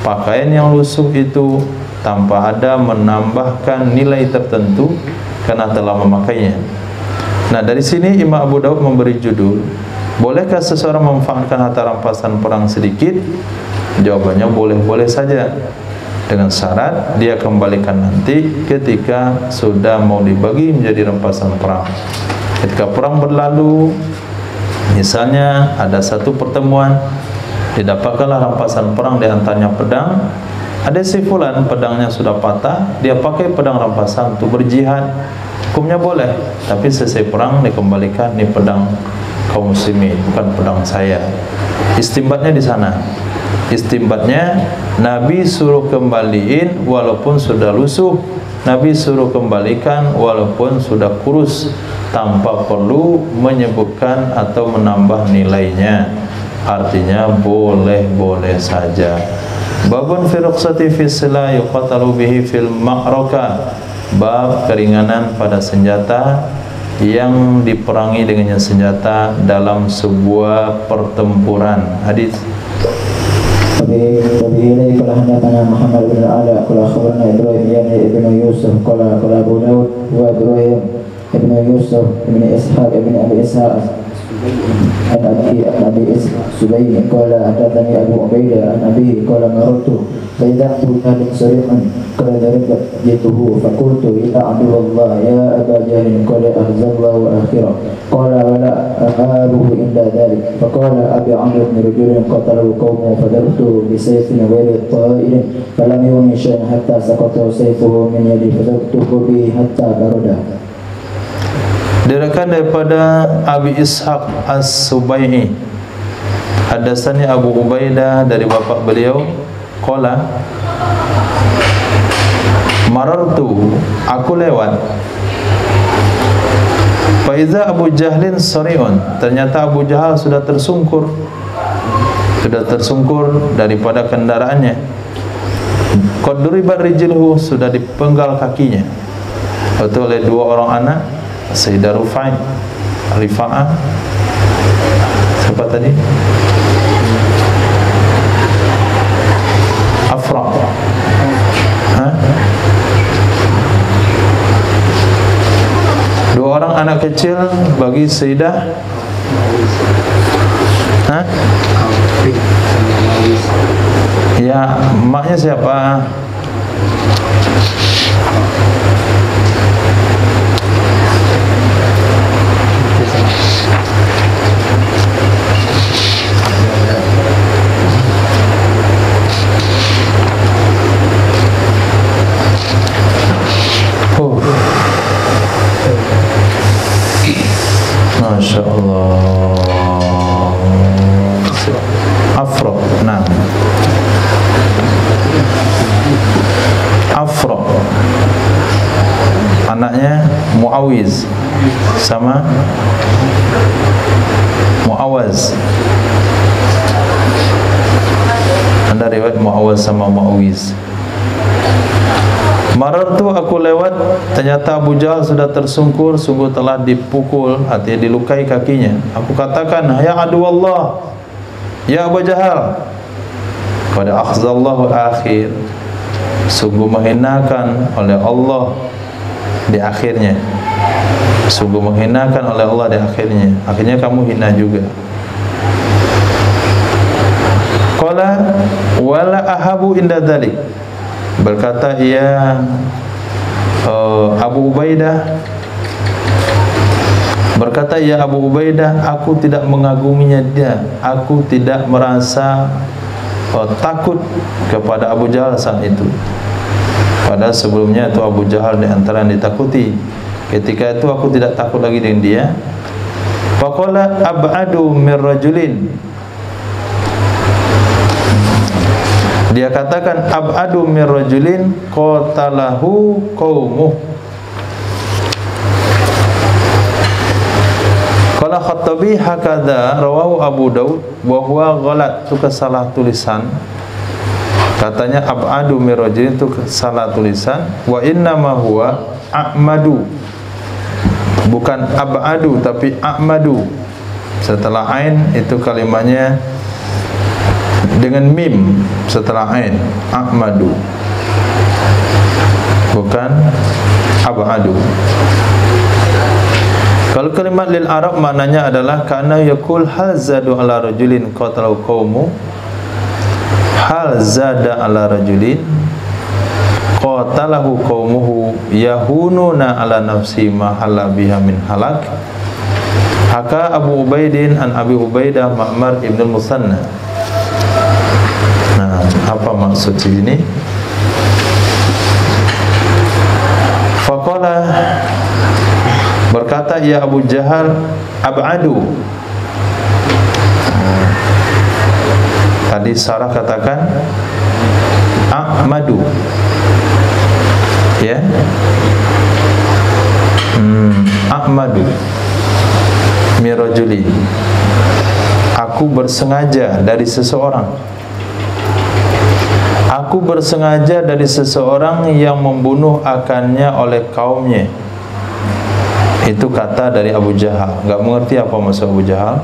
pakaian yang lusuh itu, tanpa ada menambahkan nilai tertentu karena telah memakainya. Nah, dari sini Imam Abu Daud memberi judul, bolehkah seseorang memanfaatkan harta rampasan perang sedikit? Jawabannya boleh-boleh saja, dengan syarat dia kembalikan nanti ketika sudah mau dibagi menjadi rampasan perang. Ketika perang berlalu, misalnya ada satu pertemuan, didapatkanlah rampasan perang, di antaranya pedang. Ada si fulan pedangnya sudah patah, dia pakai pedang rampasan untuk berjihad, hukumnya boleh. Tapi selesai perang dikembalikan, ini pedang kaum muslimin, bukan pedang saya. Istimbatnya di sana. Istimbatnya Nabi suruh kembaliin walaupun sudah lusuh, Nabi suruh kembalikan walaupun sudah kurus, tanpa perlu menyebutkan atau menambah nilainya. Artinya boleh-boleh saja. Babun fi rukhsati fi silah yuqatalu bihi fil ma'raka. Bab keringanan pada senjata yang diperangi dengannya senjata dalam sebuah pertempuran. Hadis Wabihi qala hadatsana Muhammad bin Ala qala akhbarana Ibrahim ibn Yusuf qala Abu Daud wa Ibrahim ibn Yusuf ibn Ishaq ibn Abi Ishaq an Abi Subayy qala hadatsani Abu Ubaidah an Abi qala marartu baydatu kan sarihan qala darabtuhu faqultu ila Abdullah ya Aba Jahl qala ahzallahu akhirah qala wala ahabuhu inda dhalik faqala Abi Amr ibn Rajul qatalahu qawmu fadartu bi sayfin ghayri ta'ilin falam yuni shay'an hatta saqata sayfuhu min yadi fadartuhu bi hatta barada. Diriwayatkan daripada Abi Ishaq As-Subayyi, hadatsani Abu Ubaidah dari bapak beliau, qala marartu, aku lewat, fa iza Abu Jahlin sari'un, ternyata Abu Jahal sudah tersungkur daripada kendaraannya. Qad duribat rijluhu, sudah dipenggal kakinya oleh dua orang anak Sayyidah Rifa'ah, siapa tadi? Afra. Dua orang anak kecil bagi Sayyidah ya, maknya siapa? Masya Allah. Afra, nah, Afra anaknya Muawiz sama Muawaz. Anda riwayat Muawaz sama Muawiz. Marartu, aku lewat, ternyata Abu Jahal sudah tersungkur, sungguh telah dipukul, artinya dilukai kakinya. Aku katakan, ya adu Allah, ya Abu Jahal, qad akhzallahu akhir, sungguh menghinakan oleh Allah di akhirnya, sungguh menghinakan oleh Allah di akhirnya. Akhirnya kamu hina juga. Qala wala ahabu inda dzalik, berkata ia Abu Ubaidah, berkata ya Abu Ubaidah, aku tidak mengaguminya dia, aku tidak merasa takut kepada Abu Jahal saat itu. Padahal sebelumnya itu Abu Jahal di antara yang ditakuti. Ketika itu aku tidak takut lagi dengan dia. Faqala ab'adu mir rajulin, dia katakan ab'adu mir rajulin qatalahu qaumuh. Qala Khattabi hakadha rawahu Abu Daud wa huwa ghalat, itu salah tulisan. Katanya ab'adu min rajulin itu salah tulisan. Wa innama huwa a'madu, bukan ab'adu tapi a'madu. Setelah ain itu kalimatnya dengan mim setelah ain, a'madu, bukan ab'adu. Kalau kalimat lil Arab maknanya adalah kana yakul hal zadu ala rajulin qatalu qaumu, hal zada ala rajulin qatalahu qaumuhu yahununa ala nafsi ma hala biha min halak. Haka Abu Ubaidin an Abi Ubaidah Ma'mar ibn al-Musanna. Nah, apa maksud ini? Faqala, berkata ya Abu Jahal, ab'adu. Tadi Sarah katakan a'madu, ya, a'madu mirajuli, aku bersengaja dari seseorang, aku bersengaja dari seseorang yang membunuh akannya oleh kaumnya. Itu kata dari Abu Jahal. Enggak mengerti apa maksud Abu Jahal.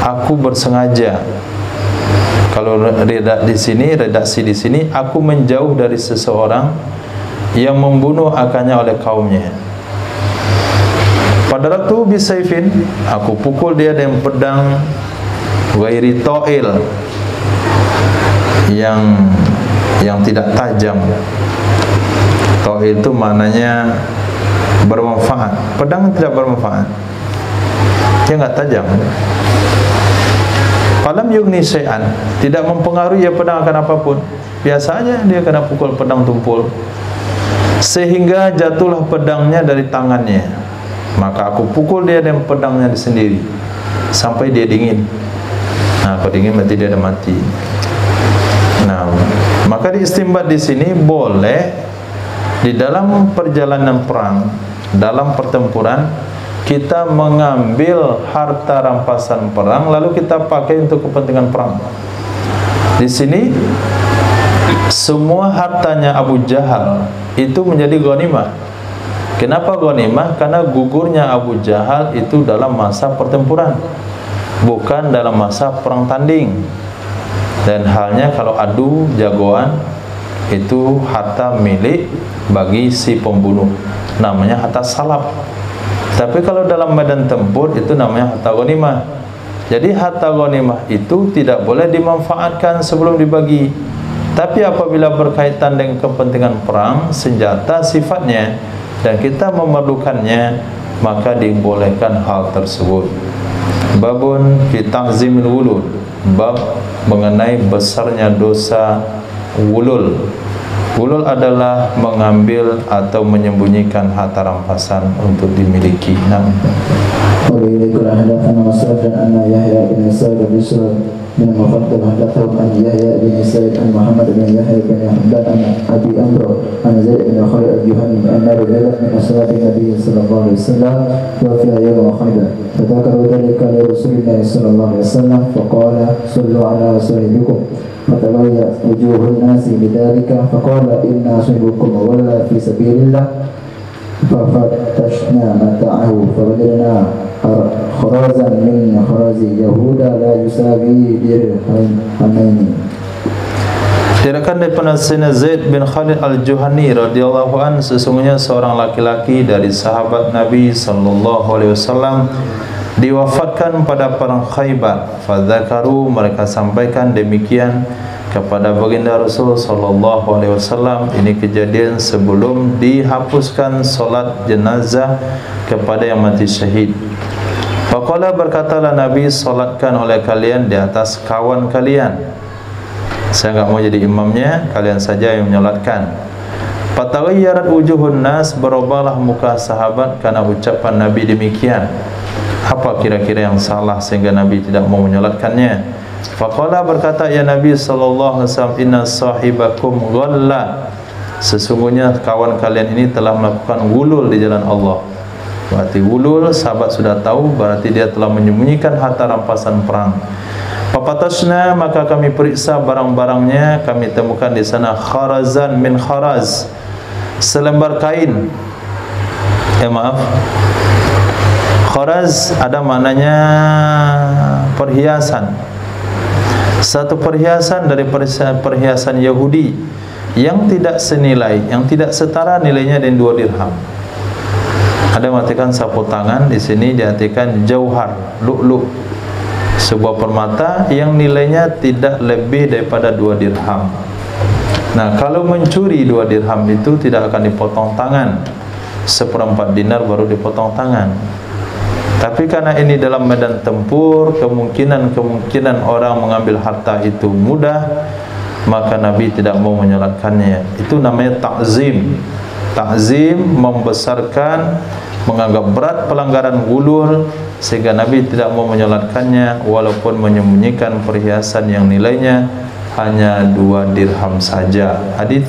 Aku bersengaja. Kalau redaksi di sini, aku menjauh dari seseorang yang membunuh akannya oleh kaumnya. Fadaratu bisaifin, aku pukul dia dengan pedang ghairi ta'il, yang tidak tajam. Ta'il itu maknanya bermanfaat. Pedang tidak bermanfaat, dia enggak tajam. Falam yugni syai'an, tidak mempengaruhi ya pedang akan apapun. Biasanya dia kena pukul pedang tumpul, sehingga jatuhlah pedangnya dari tangannya. Maka aku pukul dia dengan pedangnya sendiri sampai dia dingin. Nah, kalau dingin berarti dia dah mati. Nah, maka diistimbat di sini boleh di dalam perjalanan perang, dalam pertempuran, kita mengambil harta rampasan perang lalu kita pakai untuk kepentingan perang. Di sini semua hartanya Abu Jahal itu menjadi ghanimah. Kenapa ghanimah? Karena gugurnya Abu Jahal itu dalam masa pertempuran, bukan dalam masa perang tanding. Dan halnya kalau adu jagoan, itu harta milik bagi si pembunuh, namanya harta salap. Tapi kalau dalam medan tempur itu namanya harta ghanimah. Jadi harta ghanimah itu tidak boleh dimanfaatkan sebelum dibagi. Tapi apabila berkaitan dengan kepentingan perang, senjata sifatnya, dan kita memerlukannya, maka dibolehkan hal tersebut. Babun fi ta'zimil wulul, bab mengenai besarnya dosa wulul. Wulul adalah mengambil atau menyembunyikan harta rampasan untuk dimiliki. من المفضل حدثهم عن يحيى بن سعيد عن محمد بن يحيى بن حمدان عن ابي عمرو عن زيد بن خالد الجهني ان رجلا من اصحاب النبي صلى الله عليه وسلم توفي يوم خيبر فذكروا ذلك لرسول الله صلى الله عليه وسلم فقال صلوا على صاحبكم فتغيرت وجوه الناس بذلك فقال انا صاحبكم ولا في سبيل الله ففتشنا متاعه فوجدنا خرازا من خراز يهودا لا يساوي درهمين. Diriwayatkan daripada Zaid bin Khalid al-Juhani radhiyallahu an, sesungguhnya seorang laki-laki dari sahabat Nabi sallallahu alaihi wasallam diwafatkan pada perang Khaybar. Fadzakaru, mereka sampaikan demikian kepada baginda Rasul sallallahu alaihi wasallam. Ini kejadian sebelum dihapuskan solat jenazah kepada yang mati syahid. Faqala, berkatalah Nabi, solatkan oleh kalian di atas kawan kalian. Saya enggak mau jadi imamnya, kalian saja yang menyolatkan. Fatagayyarat wujuhun nas, berubahlah muka sahabat karena ucapan Nabi demikian. Apa kira-kira yang salah sehingga Nabi tidak mau menyolatkannya? Faqala, berkata ya Nabi sallallahu alaihi wasallam, inna sahibakum ghalla, sesungguhnya kawan kalian ini telah melakukan gulul di jalan Allah. Berarti gulul, sahabat sudah tahu, berarti dia telah menyembunyikan harta rampasan perang. Fafatashna, maka kami periksa barang-barangnya, kami temukan di sana kharazan min kharaz, selembar kain. Kharaz ada maknanya perhiasan. Satu perhiasan dari perhiasan Yahudi yang tidak senilai, yang tidak setara nilainya dengan 2 dirham. Ada mengatakan sapu tangan, di sini diartikan jauhar, lu'lu', sebuah permata yang nilainya tidak lebih daripada 2 dirham. Nah, kalau mencuri 2 dirham itu tidak akan dipotong tangan. 1/4 dinar baru dipotong tangan. Tapi karena ini dalam medan tempur, kemungkinan orang mengambil harta itu mudah, maka Nabi tidak mau menyolatkannya. Itu namanya ta'zim. Ta'zim membesarkan, menganggap berat pelanggaran gulul, sehingga Nabi tidak mau menyolatkannya walaupun menyembunyikan perhiasan yang nilainya hanya 2 dirham saja. Hadis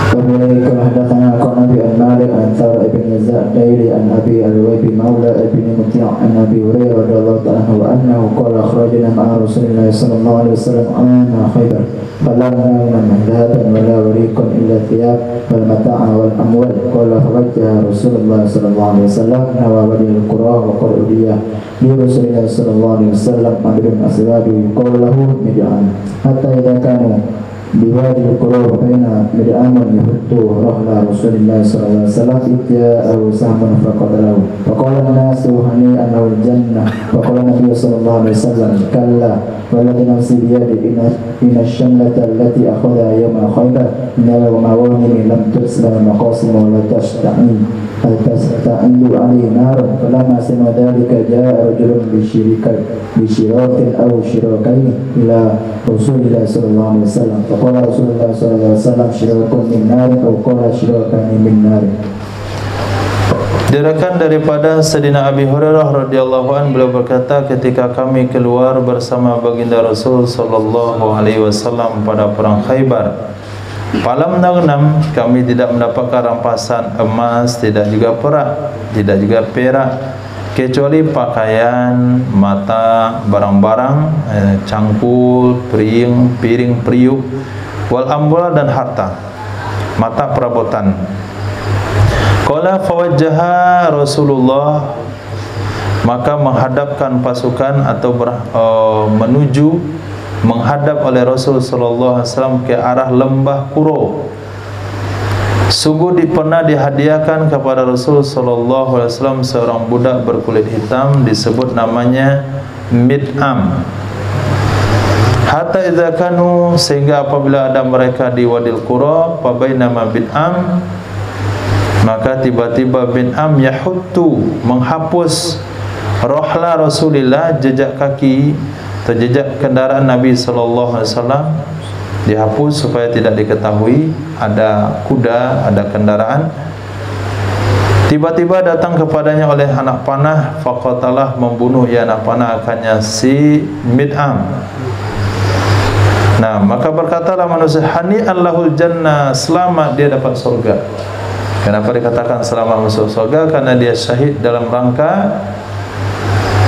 وبذلك حدثنا عن ابي المالك عن ثور بن يزيد الديلي عن ابي الويب مولى ابن مطيع عن ابي هريره رضي الله عنه انه قال خرجنا مع رسول الله صلى الله عليه وسلم عام خيبر فلم نغنم ذهبا ولا وريقا الا الثياب والمتاع والاموال قال فوجه رسول الله صلى الله عليه وسلم نوى ولي القرى وقال اولياء لرسول الله صلى الله عليه وسلم عبد الاسباب يقال له مدعان حتى اذا كانوا بوادي القرى بين مدعان يهد رحل رسول الله صلى الله عليه وسلم إذ جاءه سهم فقتله فقال الناس هنيئا له الجنة فقال النبي صلى الله عليه وسلم كلا والذي نفسي بيده إن الشملة التي أخذها يوم خيبر من الموانئ لم تسلم المقاسم ولا تستعين عليه نار فلما سمع ذلك جاء رجل بشراك أو شراكين إلى رسول الله صلى الله عليه وسلم فقال رسول الله صلى الله عليه وسلم شراك من نار أو قال شراكان من نار. Diriwayatkan daripada Sayyidina Abi Hurairah radhiyallahu anhu, beliau berkata, ketika kami keluar bersama baginda Rasul sallallahu alaihi wasallam pada perang Khaybar, falam naghnam, kami tidak mendapatkan rampasan emas, tidak juga perak, tidak juga perak, kecuali pakaian, mata, barang-barang, cangkul, piring periuk, wal amwal, dan harta, mata perabotan. Qala fawajjaha Rasulullah, maka menghadapkan pasukan atau menghadap oleh Rasul sallallahu alaihi wasallam ke arah lembah Qura. Sungguh pernah dihadiahkan kepada Rasul sallallahu alaihi wasallam seorang budak berkulit hitam, disebut namanya Mid'am. Hatta idza kanu, sehingga apabila ada mereka di Wadil Qura, fa bainama Mid'am, maka tiba-tiba Mid'am yahuttu, menghapus rohla Rasulillah, jejak kaki atau jejak kendaraan Nabi sallallahu alaihi wasallam, dihapus supaya tidak diketahui ada kuda, ada kendaraan. Tiba-tiba datang kepadanya oleh anak panah, faqatalah, membunuh ia anak panah akannya si Mid'am. Nah, maka berkatalah manusia, hani'an lahul jannah, selamat dia dapat surga. Kenapa dikatakan selamat masuk surga? Karena dia syahid dalam rangka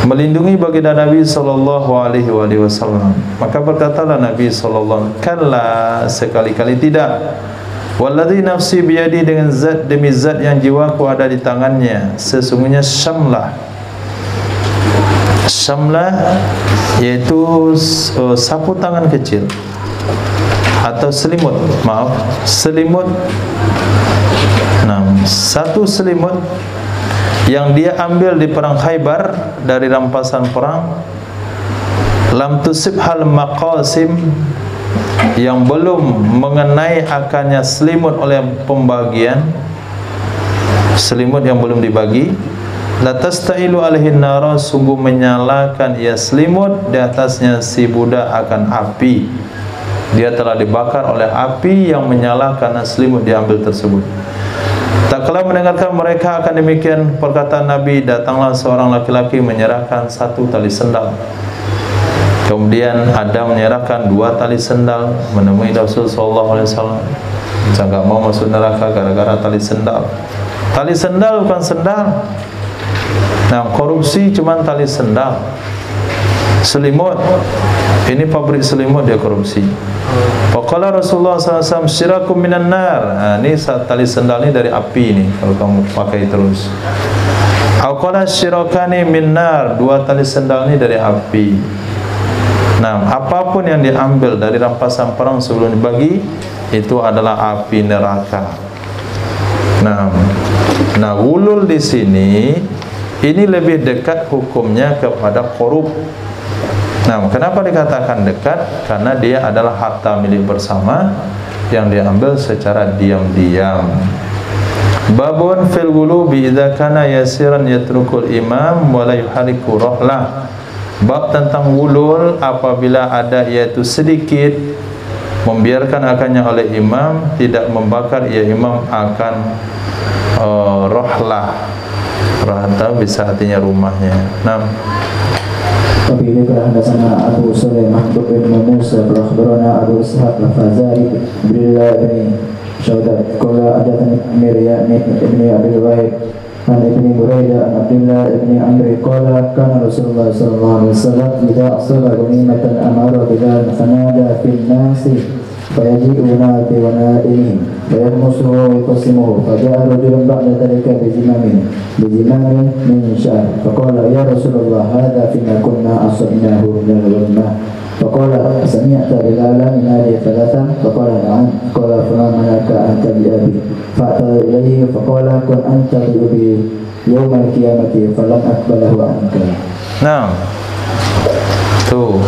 melindungi baginda Nabi sallallahu alaihi wasallam. Maka berkatalah Nabi sallallahu alaihi wasallam, kalla, sekali-kali tidak. Walladzi nafsi biyadi, dengan zat demi zat yang jiwaku ada di tangannya, sesungguhnya syamlah. Syamlah yaitu sapu tangan kecil atau selimut, selimut. Nah, satu selimut yang dia ambil di perang Khaybar dari rampasan perang, lam tusibhal maqasim, yang belum mengenai akannya selimut oleh pembagian, selimut yang belum dibagi, la tastailu alaihin nara, sungguh menyalakan ia selimut di atasnya si budak akan api. Dia telah dibakar oleh api yang menyala karena selimut diambil tersebut. Tak kala mendengarkan mereka akan demikian perkataan Nabi, datanglah seorang laki-laki menyerahkan 1 tali sendal. Kemudian ada menyerahkan 2 tali sendal, menemui Rasul sallallahu alaihi wasallam. Saya enggak mau masuk neraka gara-gara tali sendal. Tali sendal bukan sendal. Nah, korupsi cuma tali sendal. selimut. Ini pabrik selimut dia korupsi. Faqala Rasulullah SAW, syirakum minan nar. Ini tali sendal ni dari api ni kalau kamu pakai terus. Aqala syirakani min nar, 2 tali sendal ni dari api. Nah, apapun yang diambil dari rampasan perang sebelum dibagi itu adalah api neraka. Nah, gulul di sini ini lebih dekat hukumnya kepada korup. Nah, kenapa dikatakan dekat? Karena dia adalah harta milik bersama yang diambil secara diam-diam. Babun fil gulubi idza kana yasiran yatrukul imam wa la yuhariku rahlah. Bab tentang gulul apabila ada iaitu sedikit, membiarkan akannya oleh imam, tidak membakar ia imam akan rahlah. Rahlah bisa artinya rumahnya. Nah, Wabihi qala hadatsana Abu Sulaim Mahbub bin Musa akhbarana Abu Ishaq al-Fazari Abdullah bin Syaudat qala hadatsani Mirya ibn Abi Wahid an ibn Buraidah an Abdullah ibn Amr qala kana Rasulullah sallallahu alaihi wasallam idza asaba ghanimatan amara bilal fanada fil nasi fayaji'una bi wana'ihim fayamusuhu wa yuqsimuhu faja'a rajulun ba'da dhalika bizimamin min syar faqala ya Rasulullah hadha fima kunna asabnahu min al-ghanimah faqala sami'ta bilalan yunadi thalathan faqala na'am qala fama manaka anta bi abi fa'ata ilayhi faqala kun anta bi abi yawm al-qiyamati falam aqbalahu anka. nah, tuh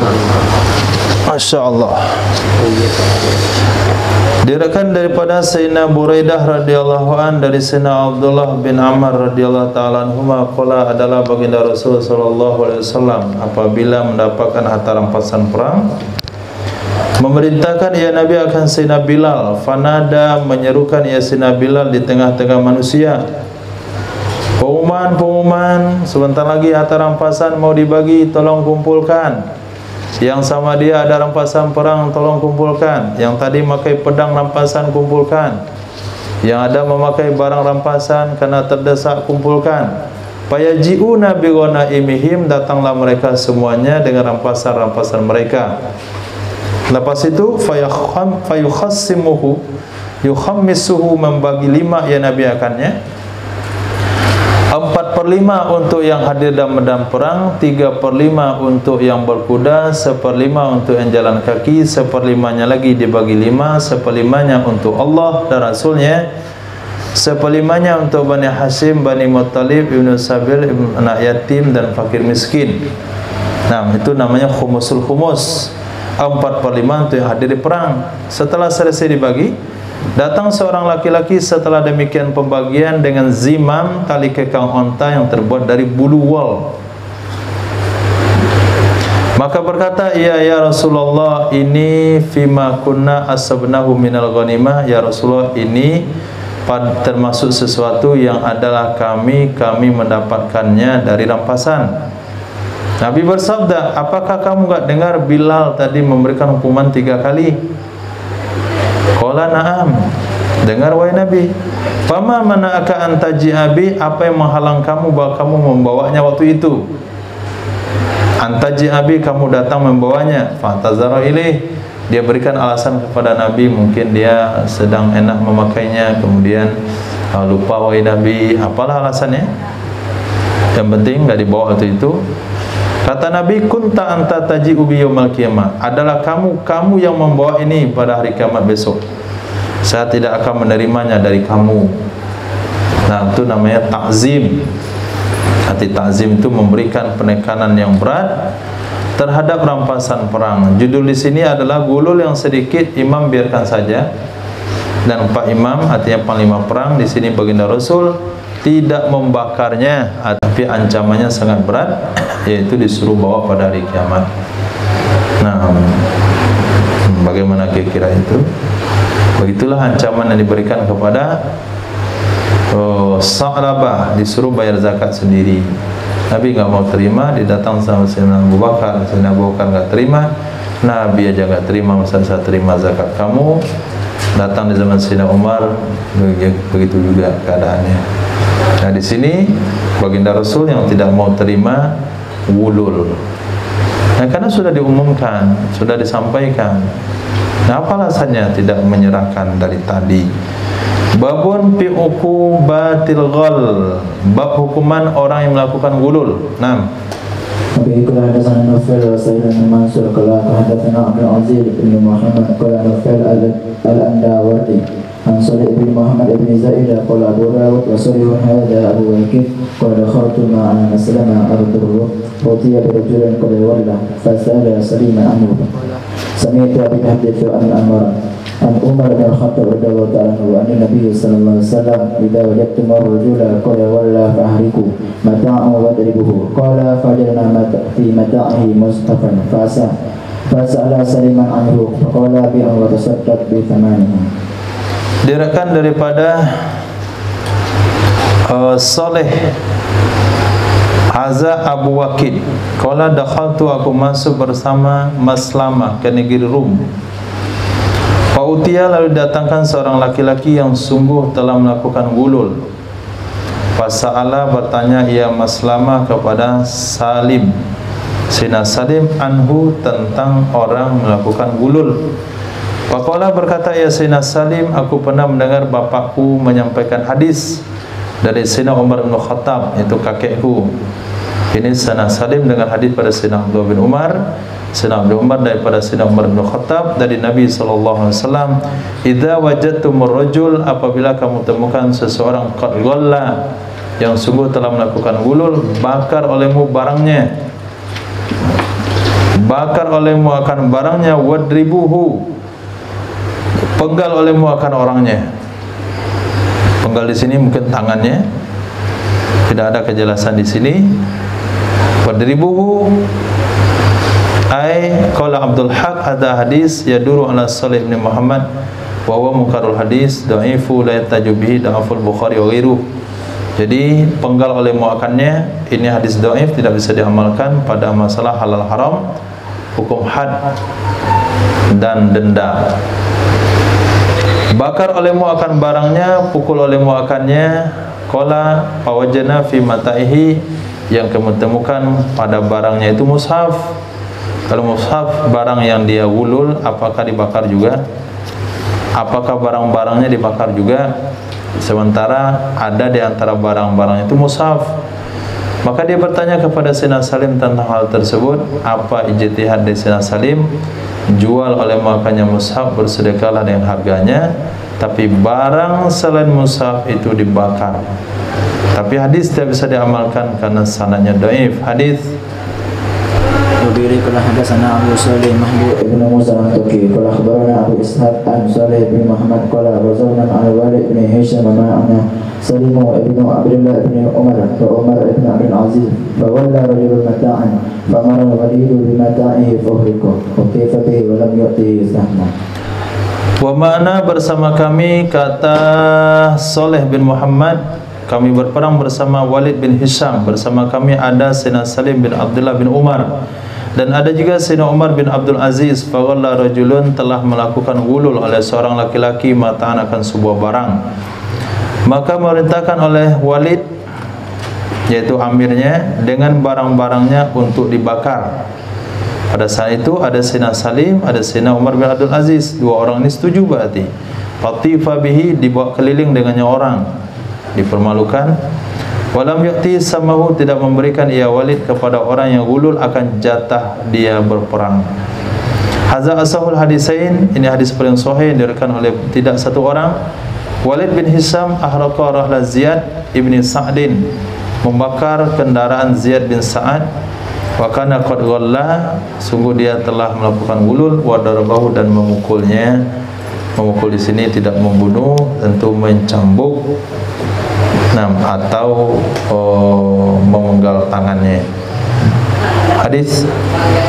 Masya Allah. Diriwayatkan daripada Sayyidina Buraidah radhiyallahu an dari Sayyidina Abdullah bin Amr radhiyallahu ta'ala anhuma qala adalah baginda Rasul sallallahu alaihi wasallam apabila mendapatkan harta rampasan perang memerintahkan ia Nabi akan Sayyidina Bilal, fanada menyerukan ia Sayyidina Bilal di tengah-tengah manusia. Pengumuman sebentar lagi harta rampasan mau dibagi, tolong kumpulkan. Yang sama dia ada rampasan perang, tolong kumpulkan. Yang tadi memakai pedang rampasan, kumpulkan. Yang ada memakai barang rampasan karena terdesak, kumpulkan. Fayaji'una bi ghanaimihim, datanglah mereka semuanya dengan rampasan-rampasan mereka. Lepas itu fayukhassimuhu, yukhammisuhu, membagi 5 ya Nabi akannya. 4/5 untuk yang hadir dalam medan perang, 3/5 untuk yang berkuda, 1/5 untuk yang jalan kaki, 1/5-nya lagi dibagi 5, 1/5-nya untuk Allah dan Rasulnya, 1/5-nya untuk Bani Hashim, Bani Muttalib, Ibnu Sabil, anak yatim dan fakir miskin. Nah, itu namanya khumusul khumus. 4/5 untuk yang hadir di perang. Setelah selesai dibagi, datang seorang laki-laki setelah demikian pembagian dengan zimam, tali kekang onta yang terbuat dari bulu wol. Maka berkata, ya Rasulullah, ini fima kunna asabnahu minal ghanimah. Ya Rasulullah, ini termasuk sesuatu yang adalah kami mendapatkannya dari rampasan. Nabi bersabda, apakah kamu enggak dengar Bilal tadi memberikan hukuman 3 kali? Qala na'am, dengar wahai Nabi. Fama mana'aka an taji'abi, apa yang menghalang kamu bahwa kamu membawanya waktu itu? An taji'abi, kamu datang membawanya. Fa'tazara ilaih, dia berikan alasan kepada Nabi, mungkin dia sedang enak memakainya, kemudian lupa wahai Nabi, apalah alasannya. Yang penting enggak dibawa waktu itu. Kata Nabi, kunta anta taji'u bi yaumil qiyamah, adalah kamu yang membawa ini pada hari kiamat besok. Saya tidak akan menerimanya dari kamu. Nah, itu namanya ta'zim. Arti ta'zim itu memberikan penekanan yang berat terhadap rampasan perang. Judul di sini adalah gulul yang sedikit, imam biarkan saja. Dan Pak Imam artinya panglima perang di sini baginda Rasul tidak membakarnya, tapi ancamannya sangat berat, yaitu disuruh bawa pada hari kiamat. Nah, bagaimana kira-kira itu? Begitulah ancaman yang diberikan kepada Sa'labah, disuruh bayar zakat sendiri. Nabi enggak mau terima, didatang sama Sayyidina Abu Bakar. Sayyidina Abu Bakar enggak terima, Nabi aja enggak terima, masa saya terima zakat kamu? Datang di zaman Sayyidina Umar, begitu juga keadaannya. Nah, di sini baginda Rasul yang tidak mau terima wulul. Nah, karena sudah diumumkan, sudah disampaikan. Nah, apa alasannya tidak menyerahkan dari tadi? Babun fi uqubatil ghal, bab hukuman orang yang melakukan gulul. Nah, Abi qala hadatsana Nufayl wa Sa'id bin Mansur qala hadatsana Abdul Aziz bin Muhammad qala Nufayl al-Andawardi an Salih bin Muhammad bin Zaid qala Abu Dawud wa Sahih hadha Abu Wakil qala dakhaltu ma'a Maslama ar-Durr utiya bi rajulin qala walla fasala Salima anhu sami'tu Abi hadithu an Amr an Umar bin Khattab radhiyallahu ta'ala anhu an Nabi sallallahu alaihi wasallam idza wajadtum ar-rajula qala walla fahriku mata'ahu wadribuhu qala fajadna fi mata'ihi mustafan fasa'ala Saliman anhu qala bi an tasaddaq bi thamanihi. Diriwayatkan daripada Saleh Haza Abu Wakid qala dakhaltu, aku masuk bersama Maslamah ke negeri Rum. Fa'utiya, lalu datangkan seorang laki-laki yang sungguh telah melakukan gulul. Fasa'ala, bertanya ia Maslamah kepada Salim, Sina Salim anhu, tentang orang melakukan gulul. Faqala, berkata ia Sina Salim, aku pernah mendengar bapakku menyampaikan hadis dari Sina Umar bin Khattab, itu kakekku. Ini Sina Salim dengan hadis pada Sina Abdullah bin Umar, Sina Abdul Umar daripada Sina Umar bin Khattab dari Nabi sallallahu alaihi wasallam, idza wajadtumur rajul, apabila kamu temukan seseorang qad ghalla, yang sungguh telah melakukan gulul, bakar olehmu barangnya, bakar olehmu akan barangnya, wadribuhu, penggal olehmu akan orangnya. Penggal di sini mungkin tangannya, tidak ada kejelasan di sini. Wadribuhu ai qala Abdul Haq, ada hadis yaduru ala Salih bin Muhammad wa huwa munkarul hadis dhaifu la yataju bihi dhaful Bukhari wa ghairuh. Jadi penggal oleh muakannya, ini hadis dhaif, tidak bisa diamalkan pada masalah halal haram, hukum had dan denda. Bakar oleh muakan barangnya, pukul oleh muakannya. Qala fawajana fi mataihi, yang kami temukan pada barangnya itu mushaf. Kalau mushaf barang yang dia gulul, apakah dibakar juga? Apakah barang-barangnya dibakar juga? Sementara ada di antara barang-barang itu mushaf. Maka dia bertanya kepada Sina Salim tentang hal tersebut. Apa ijtihad dari Sina Salim? Jual oleh makanya mushaf, bersedekahlah dengan harganya, tapi barang selain mushaf itu dibakar. Tapi hadis tidak bisa diamalkan karena sanadnya dhaif. Hadis Wabiri qala hadatsana Abu Salih Mahmud ibn Musa al-Tuki qala akhbarana Abu Ishaq an Salih bin Muhammad qala razalna al-Walid bin Hisham ma'ana Salimu ibn Abdullah ibn Umar wa Umar ibn Abdul Aziz fa walla rajulun mata'an fa amara al-Walid bi mata'ihi fahriqa wa kayfa bihi wa lam yu'ti sahma. Wa ma'ana, bersama kami, kata Saleh bin Muhammad, kami berperang bersama Walid bin Hisham, bersama kami ada Sina Salim bin Abdullah bin Umar, dan ada juga Sina Umar bin Abdul Aziz. Faghalla rajulun, telah melakukan gulul oleh seorang laki-laki mata'an akan sebuah barang. Maka memerintahkan oleh Walid, yaitu amirnya, dengan barang-barangnya untuk dibakar. Pada saat itu ada Sina Salim, ada Sina Umar bin Abdul Aziz. Dua orang ini setuju berarti. Fatifa bihi, dibawa keliling dengannya orang, dipermalukan. Walam yu'ti samahu, tidak memberikan ia Walid kepada orang yang gulul akan jatah dia berperang. Hadza asahul hadisain, ini hadis paling sahih, diriwayatkan oleh tidak satu orang. Walid bin Hisham ahraqa rahla Ziyad ibni Sa'din, membakar kendaraan Ziyad bin Sa'ad. Wa kana qad ghalla, sungguh dia telah melakukan gulul. Wa darabahu, dan memukulnya. Memukul di sini tidak membunuh, tentu mencambuk, atau memenggal tangannya. Hadis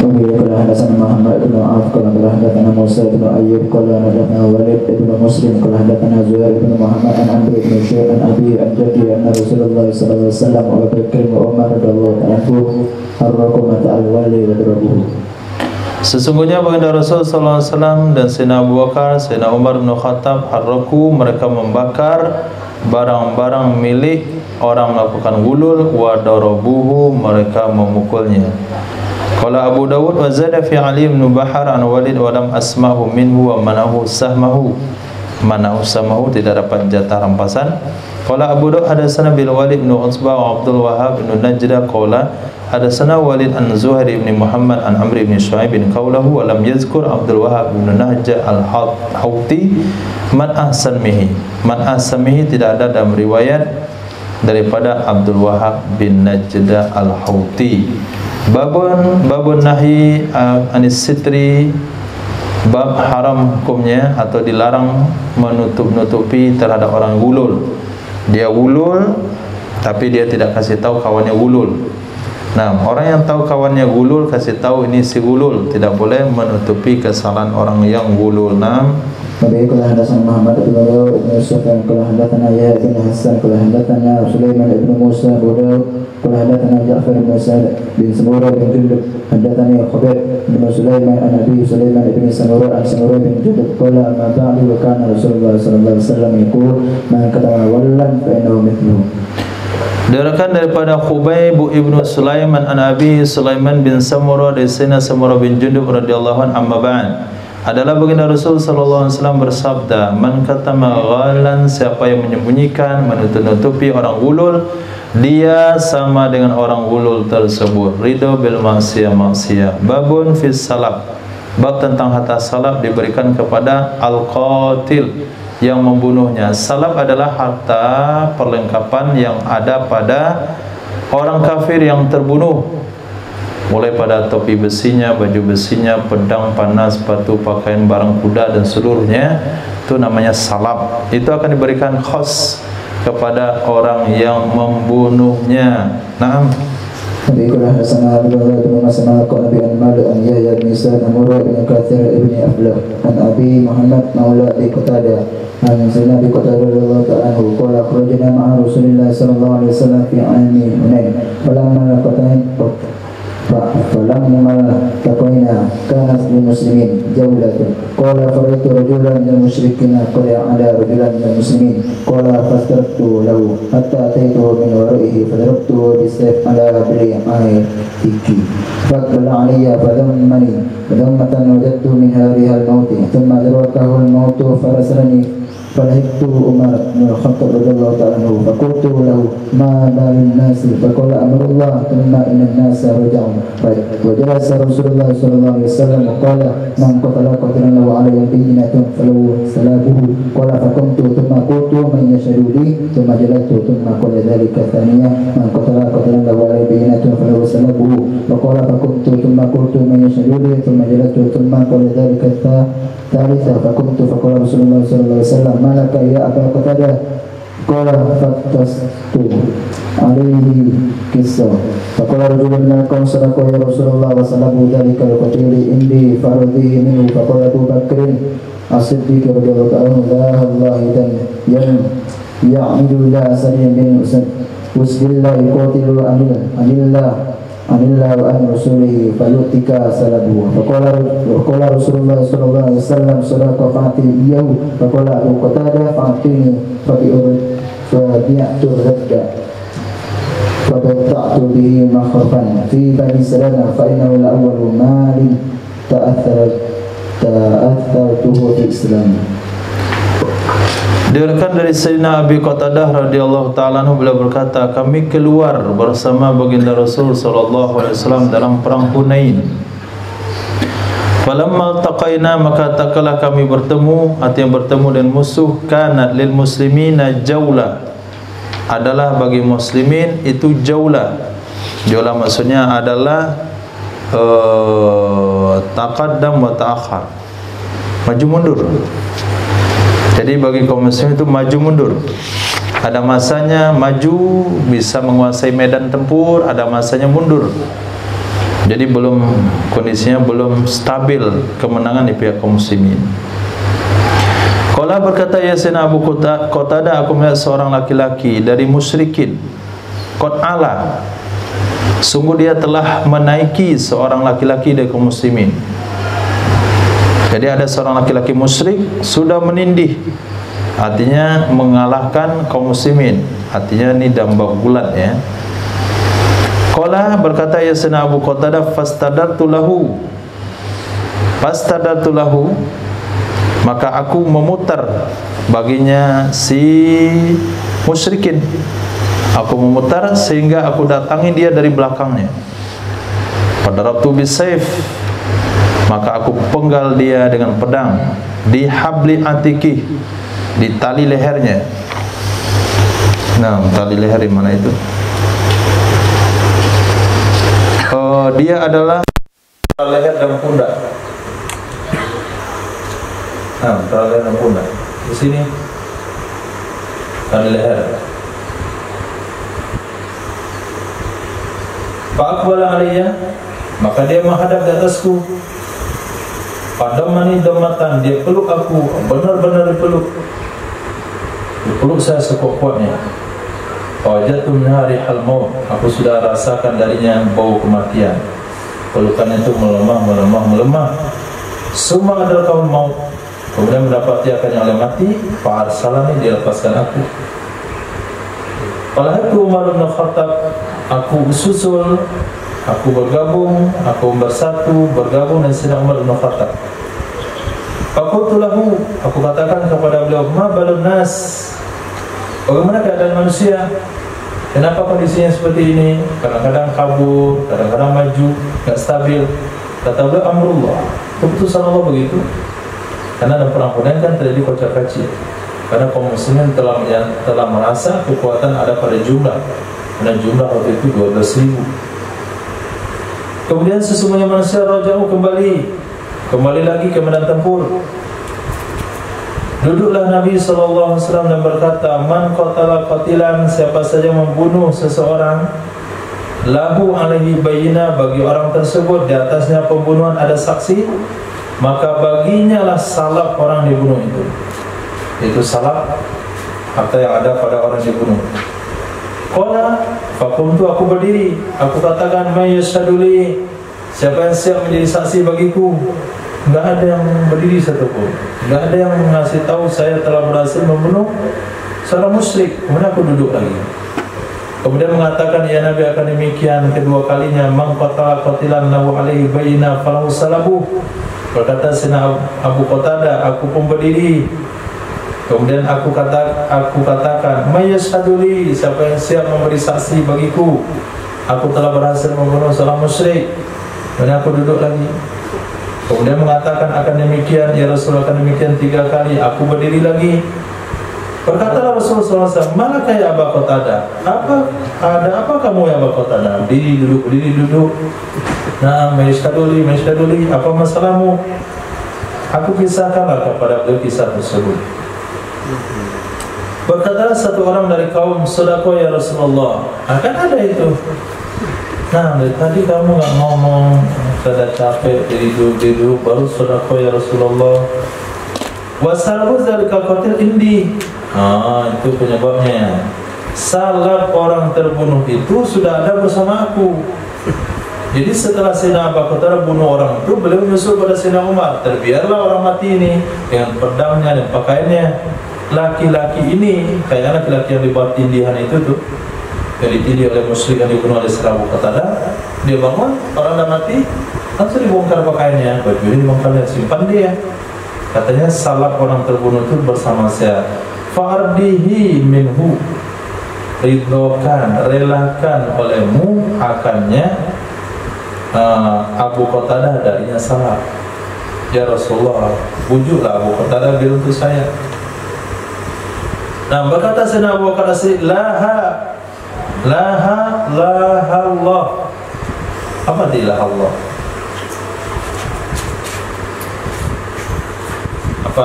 Wabiri qala hadatsana Muhammad bin Auf qala hadatsana Musa bin Ayyub qala hadatsana Walid bin Muslim qala hadatsana Zuhair bin Muhammad an Amr bin Syu'ab an Abi an-Jaddi anna Rasulullah sallallahu alaihi wasallam wa Abu Bakr wa Umar radhiyallahu anhu harraqu mata'al wali wa darabuhu. Sesungguhnya baginda Rasul sallallahu alaihi wasallam dan Sayyidina Abu Bakar, Sayyidina Umar bin Khattab, harraku, mereka membakar barang-barang milik orang melakukan gulul, wa darabuhu, mereka memukulnya. Qala Abu Dawud wa zada fi Ali bin Bahar an Walid wa lam asma'hu minhu wa manahu sahmahu. Manahu sahmahu tidak dapat jatah rampasan. Qala Abu Dawud hadatsana bil Walid bin Utsbah wa Abdul Wahhab bin Najdah qala hadatsana Walid an Zuhair bin Muhammad an Amr bin Shu'aib bin qawlahu wa lam yazkur Abdul Wahhab bin Najdah al-Hauti man ahsamihi. Man ahsamihi tidak ada dalam riwayat daripada Abdul Wahhab bin Najdah al-Hauti. Babun nahi anis sitri, bab haram hukumnya atau dilarang menutup-nutupi terhadap orang gulul. Dia gulul tapi dia tidak kasih tahu kawannya gulul. Nah, orang yang tahu kawannya gulul kasih tahu ini si gulul, tidak boleh menutupi kesalahan orang yang gulul. Nah, Nabi qala hadatsana Muhammad bin Dawud bin Yusuf qala hadatsana Yahya bin Hasan qala hadatsana Sulaiman bin Musa qala hadatsana Ja'far bin Sa'id bin Samura bin Jundub hadatsani Khubayb bin Sulaiman an Abi Sulaiman bin Samura an Samura bin Jundub qala ma ba'du wa kana Rasulullah sallallahu alaihi wasallam yaqul man katama wallan fa innahu mithluhu. Diriwayatkan daripada Khubayb ibnu Sulaiman an Abi Sulaiman bin Samura dari Sayyidina Samura bin Jundub radhiyallahu anhu amma ba'd. Adalah baginda Rasul sallallahu alaihi wasallam bersabda, man katama ghalan, siapa yang menyembunyikan, menutup-nutupi orang gulul, dia sama dengan orang gulul tersebut. Ridho bil maksiyah. Babun fis salab. Bab tentang harta salab diberikan kepada al-qatil yang membunuhnya. Salab adalah harta perlengkapan yang ada pada orang kafir yang terbunuh, mulai pada topi besinya, baju besinya, pedang, panas, sepatu, pakaian, barang kuda dan seluruhnya, itu namanya salab. Itu akan diberikan khas kepada orang yang membunuhnya. Naam. Nabi qala hadatsana Abdullah bin Mas'ud qala Nabi an Malik an Yahya bin Sa'id an Murrah bin Katsir ibn Aflah an Abi Muhammad maula bi Qatadah an Zainab bin Qatadah radhiyallahu ta'ala anhu qala kharajna ma'a Rasulillah sallallahu alaihi wasallam fi 'ami Hunain falamma laqaina kanat lil muslimin jawlatun qala faraitu rajulan minal musyrikin qala ada rajulan minal muslimin qala fastartu lahu hatta ataitu min wara'ihi fadarabtu bisayf ala bil'ai tiki faqala alayya fadammani fadammatan wajadtu min hariha al-maut thumma darakahu al-maut farasalani فلهبت عمر بن الخطاب رضي الله تعالى عنه فقلت له ما بال الناس فقال امر الله ثم ان الناس رجعوا وجلس رسول الله صلى الله عليه وسلم وقال من قتل قتلا له عليه بينة فلو سلابه قال فقمت ثم قلت من يشهد لي ثم جلست ثم قال ذلك ثانية من قتل قتلا له عليه بينة فلو سلابه وقال فقمت ثم قلت من يشهد لي ثم جلست ثم قال ذلك الثالثة فقمت فقال رسول الله صلى الله عليه وسلم ما لك يا أبا قتادة قال فاقتصت عليه قصة فقال رجل من القوم صدقوا يا رسول الله وسلبوا ذلك القتيل عندي فرضي منه فقال أبو بكر الصديق رضي الله عنه لا الله إذن يعمد الله سريا بن وسد الله يقاتل عن الله وعن رسوله فيؤتك سلبه فقال رسول الله صلى الله عليه وسلم صدق فأعطي إياه فقال أبو قتادة فأعطيني فبيعت الرد فبتعت به مخرفا في بني سلمة فإنه الأول مال تأثرته في الإسلام. Diriwayatkan dari Sayyidina Abi Qatadah radhiyallahu ta'ala anhu, beliau berkata, kami keluar bersama baginda Rasul sallallahu alaihi wasallam dalam perang Hunain. Falamma taqaina, maka tatkala kami bertemu, artinya bertemu dengan musuh, kanat lil muslimina jawla, adalah bagi muslimin itu jawla. Jawla maksudnya adalah taqaddam wa ta'akhir, maju mundur. Jadi bagi kaum muslim itu maju mundur. Ada masanya maju bisa menguasai medan tempur, ada masanya mundur. Jadi kondisinya belum stabil kemenangan di pihak kaum muslimin. Qala berkata Yasin Abu Qatadah, aku melihat seorang laki-laki dari musyrikin. Qad ala, sungguh dia telah menaiki seorang laki-laki dari kaum muslimin. Jadi ada seorang laki-laki musyrik sudah menindih, artinya mengalahkan kaum muslimin, artinya ini dambak bulat ya. Qala berkata ya Sayyidina Abu Qatadah, fastadartu lahu, maka aku memutar baginya si musyrikin. Aku memutar sehingga aku datangi dia dari belakangnya. Fadarabtu bisayf, maka aku penggal dia dengan pedang di habli atiki, di tali lehernya. Nah, tali leher di mana itu? Dia adalah leher dan pundak. Nah, tali leher dan pundak. Di sini tali leher. Fa'aqbala alaiya, maka dia menghadap di atasku. Padamani damatan, dia peluk aku, benar-benar dipeluk. Dipeluk saya sekuat-kuatnya. Wajatu min rihal maut, aku sudah rasakan darinya bau kematian. Pelukannya itu melemah. Summa adalah kaum maut. Kemudian mendapati akannya oleh mati. Fa'arsalani, dia lepaskan aku. Falahatu Umar bin Khattab, aku susul, aku bergabung, aku bersatu, bergabung dengan Sayyidina Umar bin Khattab. Faqultu lahu, aku katakan kepada beliau, ma balun nas, bagaimana keadaan manusia? Kenapa kondisinya seperti ini? Kadang-kadang kabur, kadang-kadang maju, tidak stabil. Kata beliau, amrullah, keputusan Allah begitu. Karena dalam perang Hunain kan terjadi kocak-kacir. Karena kaum muslimin telah merasa kekuatan ada pada jumlah. Dan jumlah waktu itu 12.000. Kemudian sesungguhnya manusia raja'u kembali lagi ke medan tempur. Duduklah Nabi SAW dan berkata, man qatala qatilan, siapa saja membunuh seseorang, lahu alaihi bayyinah, bagi orang tersebut di atasnya pembunuhan ada saksi, maka baginya lah salab orang dibunuh itu. Itu salab harta yang ada pada orang dibunuh. Qala faqumtu, aku berdiri, aku katakan, may yashhaduli, siapa yang siap menjadi saksi bagiku? Enggak ada yang berdiri satupun. Enggak ada yang mengasih tahu saya telah berhasil membunuh seorang musyrik. Kemudian aku duduk lagi. Kemudian mengatakan, ya Nabi akan demikian kedua kalinya, man qatala qatilan lahu alaihi bayyinah falahu salabuh. Berkata Sayyidina Abu Qatadah, aku pun berdiri. Kemudian aku katakan, may yashhaduli, siapa yang siap memberi saksi bagiku, aku telah berhasil membunuh seorang musyrik. Kemudian aku duduk lagi. Kemudian mengatakan, akan demikian ya Rasulullah, akan demikian 3 kali. Aku berdiri lagi. Berkatalah Rasulullah SAW, mana kaya Abu Qatadah? Ada apa kamu ya Abu Qatadah? Berdiri duduk. Nah, maisyaduli, apa masalahmu? Aku kisahkanlah kepada beliau kisah tersebut. Berkatalah satu orang dari kaum, sedekah ya Rasulullah. Akan ada itu. Nah, dari tadi kamu nggak ngomong, sudah capek, duduk, baru sedekah ya Rasulullah. Wasalabu dzalika qatil indi. Itu penyebabnya. Salab orang terbunuh itu sudah ada bersama aku. Jadi setelah Sayyidina Abu Qatadah bunuh orang itu, beliau menyusul pada Sayyidina Umar. Terbiarlah orang mati ini dengan pedangnya dan pakaiannya. Laki-laki ini kayak laki-laki yang dibuat tindihan itu tuh, yang ditindih oleh musyrik yang dibunuh oleh Sayyidina Abu Qatadah. Dia bangun, orang dah mati, langsung dibongkar pakaiannya, baju ini dibongkar, simpan dia. Katanya salab orang terbunuh itu bersama saya. Fardihi minhu, ridhokan, relakan olehmu akannya Abu Qatadah darinya salab. Ya Rasulullah, bujuklah Abu Qatadah biar untuk saya. Nah, berkata Sayyidina Abu Bakar As-Siddiq, laha Allah. Apa dia Allah? Apa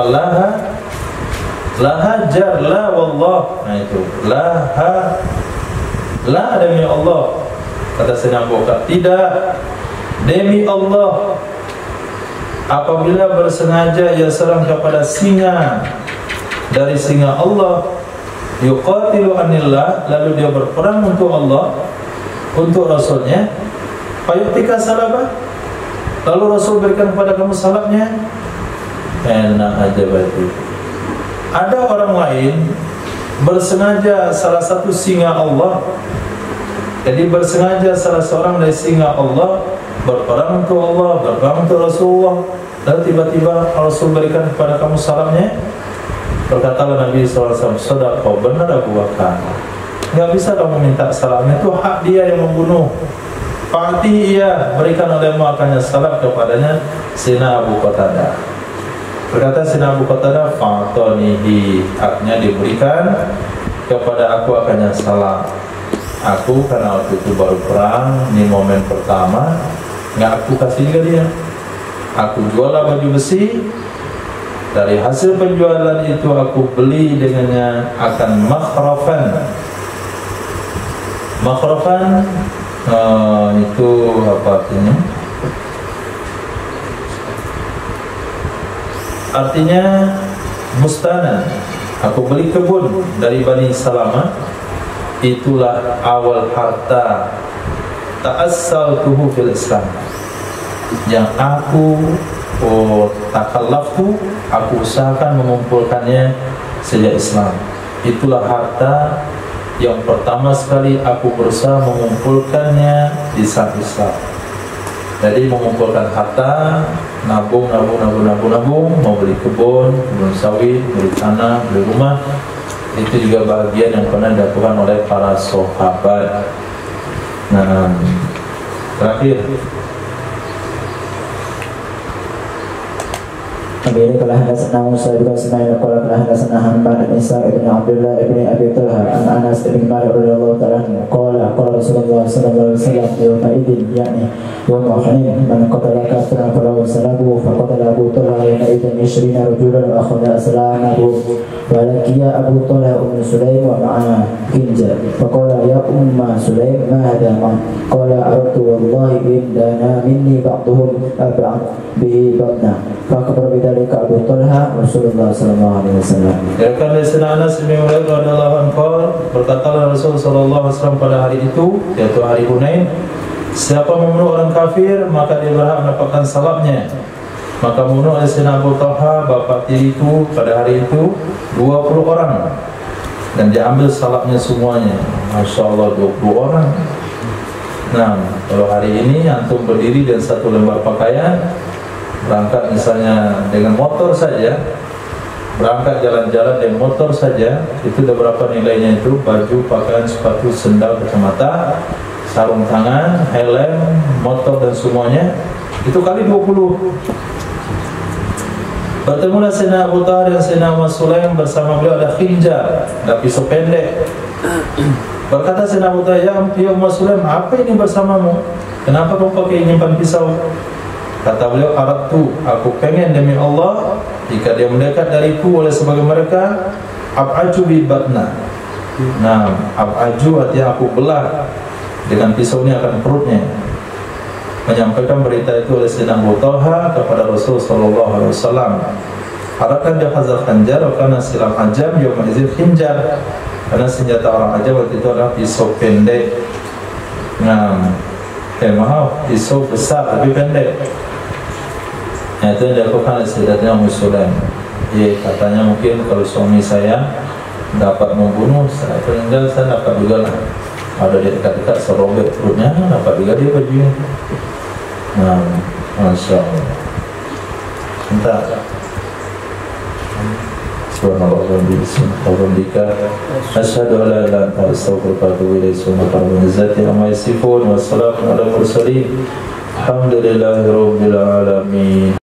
laha jar la wallah. Nah itu laha, la demi Allah. Kata Sayyidina Abu Bakar, tidak, demi Allah. Apabila bersengaja ia serang kepada singa dari singa Allah, yuqatilu anillah, lalu dia berperang untuk Allah, untuk Rasulnya, fayutika salabah, lalu Rasul berikan kepada kamu salabnya. Enak aja berarti. Ada orang lain bersengaja salah satu singa Allah Jadi bersengaja salah seorang dari singa Allah berperang untuk Allah, berperang untuk Rasulullah, lalu tiba-tiba Rasul berikan kepada kamu salamnya. Berkatalah Nabi SAW, "Sadaqah, benar Abu Bakar. Enggak bisa kamu minta salamnya, itu hak dia yang membunuh. Pasti ia berikan olehmu akannya salam kepadanya." Sina Abu Qatadah berkata, Sina Abu Qatadah, "Fa'tonihi," haknya diberikan kepada aku akannya salam. Aku karena waktu itu baru perang, ini momen pertama, nggak aku kasih juga dia. Aku jual baju besi, dari hasil penjualan itu aku beli dengannya akan makhrafan. Makhrafan itu apa artinya? Artinya bustanan. Aku beli kebun dari Bani Salamah. Itulah awal harta ta'assaltuhu fil Islam yang aku takallaftu, aku usahakan mengumpulkannya sejak Islam. Itulah harta yang pertama sekali aku berusaha mengumpulkannya di saat Islam. Jadi mengumpulkan harta, nabung, mau beli kebun sawit, beli tanah, beli rumah. Itu juga bagian yang pernah dilakukan oleh para sahabat. Nah, terakhir Akhirnya kalau hadasana Musa bin Ismail kalau hadasana Hamdan bin Isa bin Abdullah bin Abi Talha an Anas bin Malik radhiyallahu ta'ala qala Rasulullah sallallahu alaihi wasallam yawma idin yakni yawm Hunain man qatala kafiran falahu salabu fa qatala Abu Talha yawma idin 20 rajulan wa akhadha aslamahu wa laqiya Abu Talha Sulaim wa ma'a Kinja fa qala ya umma Sulaim ma hadha ma qala aratu wallahi indana minni ba'dhum ab'ad bi batna fa kabara bidalika Abu Talha Rasulullah sallallahu alaihi wasallam. Diriwayatkan dari Sayyidina Anas bin Malik radhiyallahu anhu berkata Rasul sallallahu alaihi wasallam pada hari itu, yaitu hari Hunain, siapa membunuh orang kafir maka dia berhak mendapatkan salabnya. Maka membunuh oleh Sayyidina Abu Talha bapak tiriku pada hari itu 20 orang dan diambil salabnya semuanya. Masya Allah 20 orang. Nah, kalau hari ini antum berdiri dan satu lembar pakaian, berangkat misalnya dengan motor saja, berangkat jalan-jalan dengan motor saja, itu ada berapa nilainya itu? Baju, pakaian, sepatu, sendal, kacamata, sarung tangan, helm, motor dan semuanya, itu kali 20. Bertemulah Sayyidina Abu Talha dan Sayyidina Sulaim, bersama beliau ada khinjar, ada pisau pendek. Berkata Sayyidina Abu Talha, ya Sulaim, apa ini bersamamu? Kenapa kau pakai nyimpan pisau? Kata beliau, aratu, aku pengen demi Allah, jika dia mendekat dariku oleh sebagai mereka, ab'aju bi batna. Nah, ab'aju artinya aku belah dengan pisau ini akan perutnya. Menyampaikan berita itu oleh Sayyidina Abu Talha kepada Rasul sallallahu alaihi wasallam. Harapkan dia hazar khanjar, karena silam ajam yawma izin khinjar, karena senjata orang Ajam waktu itu adalah pisau pendek. Nah, pisau besar tapi pendek. Nah, itu yang dilakukan oleh Sayyidatina Ummu Sulaim. Ya, katanya mungkin kalau suami saya dapat membunuh, saya meninggal, saya dapat juga lah. Ada di dekat-dekat serobek perutnya, dapat juga dia bajunya. Nah, Masya Allah. Entah. Subhanallah wa bihamdika asyhadu an la ilaha illa anta astaghfiruka wa atubu ilaik. Subhanallah wa bihamdihi amma yasifun wa salamun ala mursalin. Alhamdulillahirabbil alamin.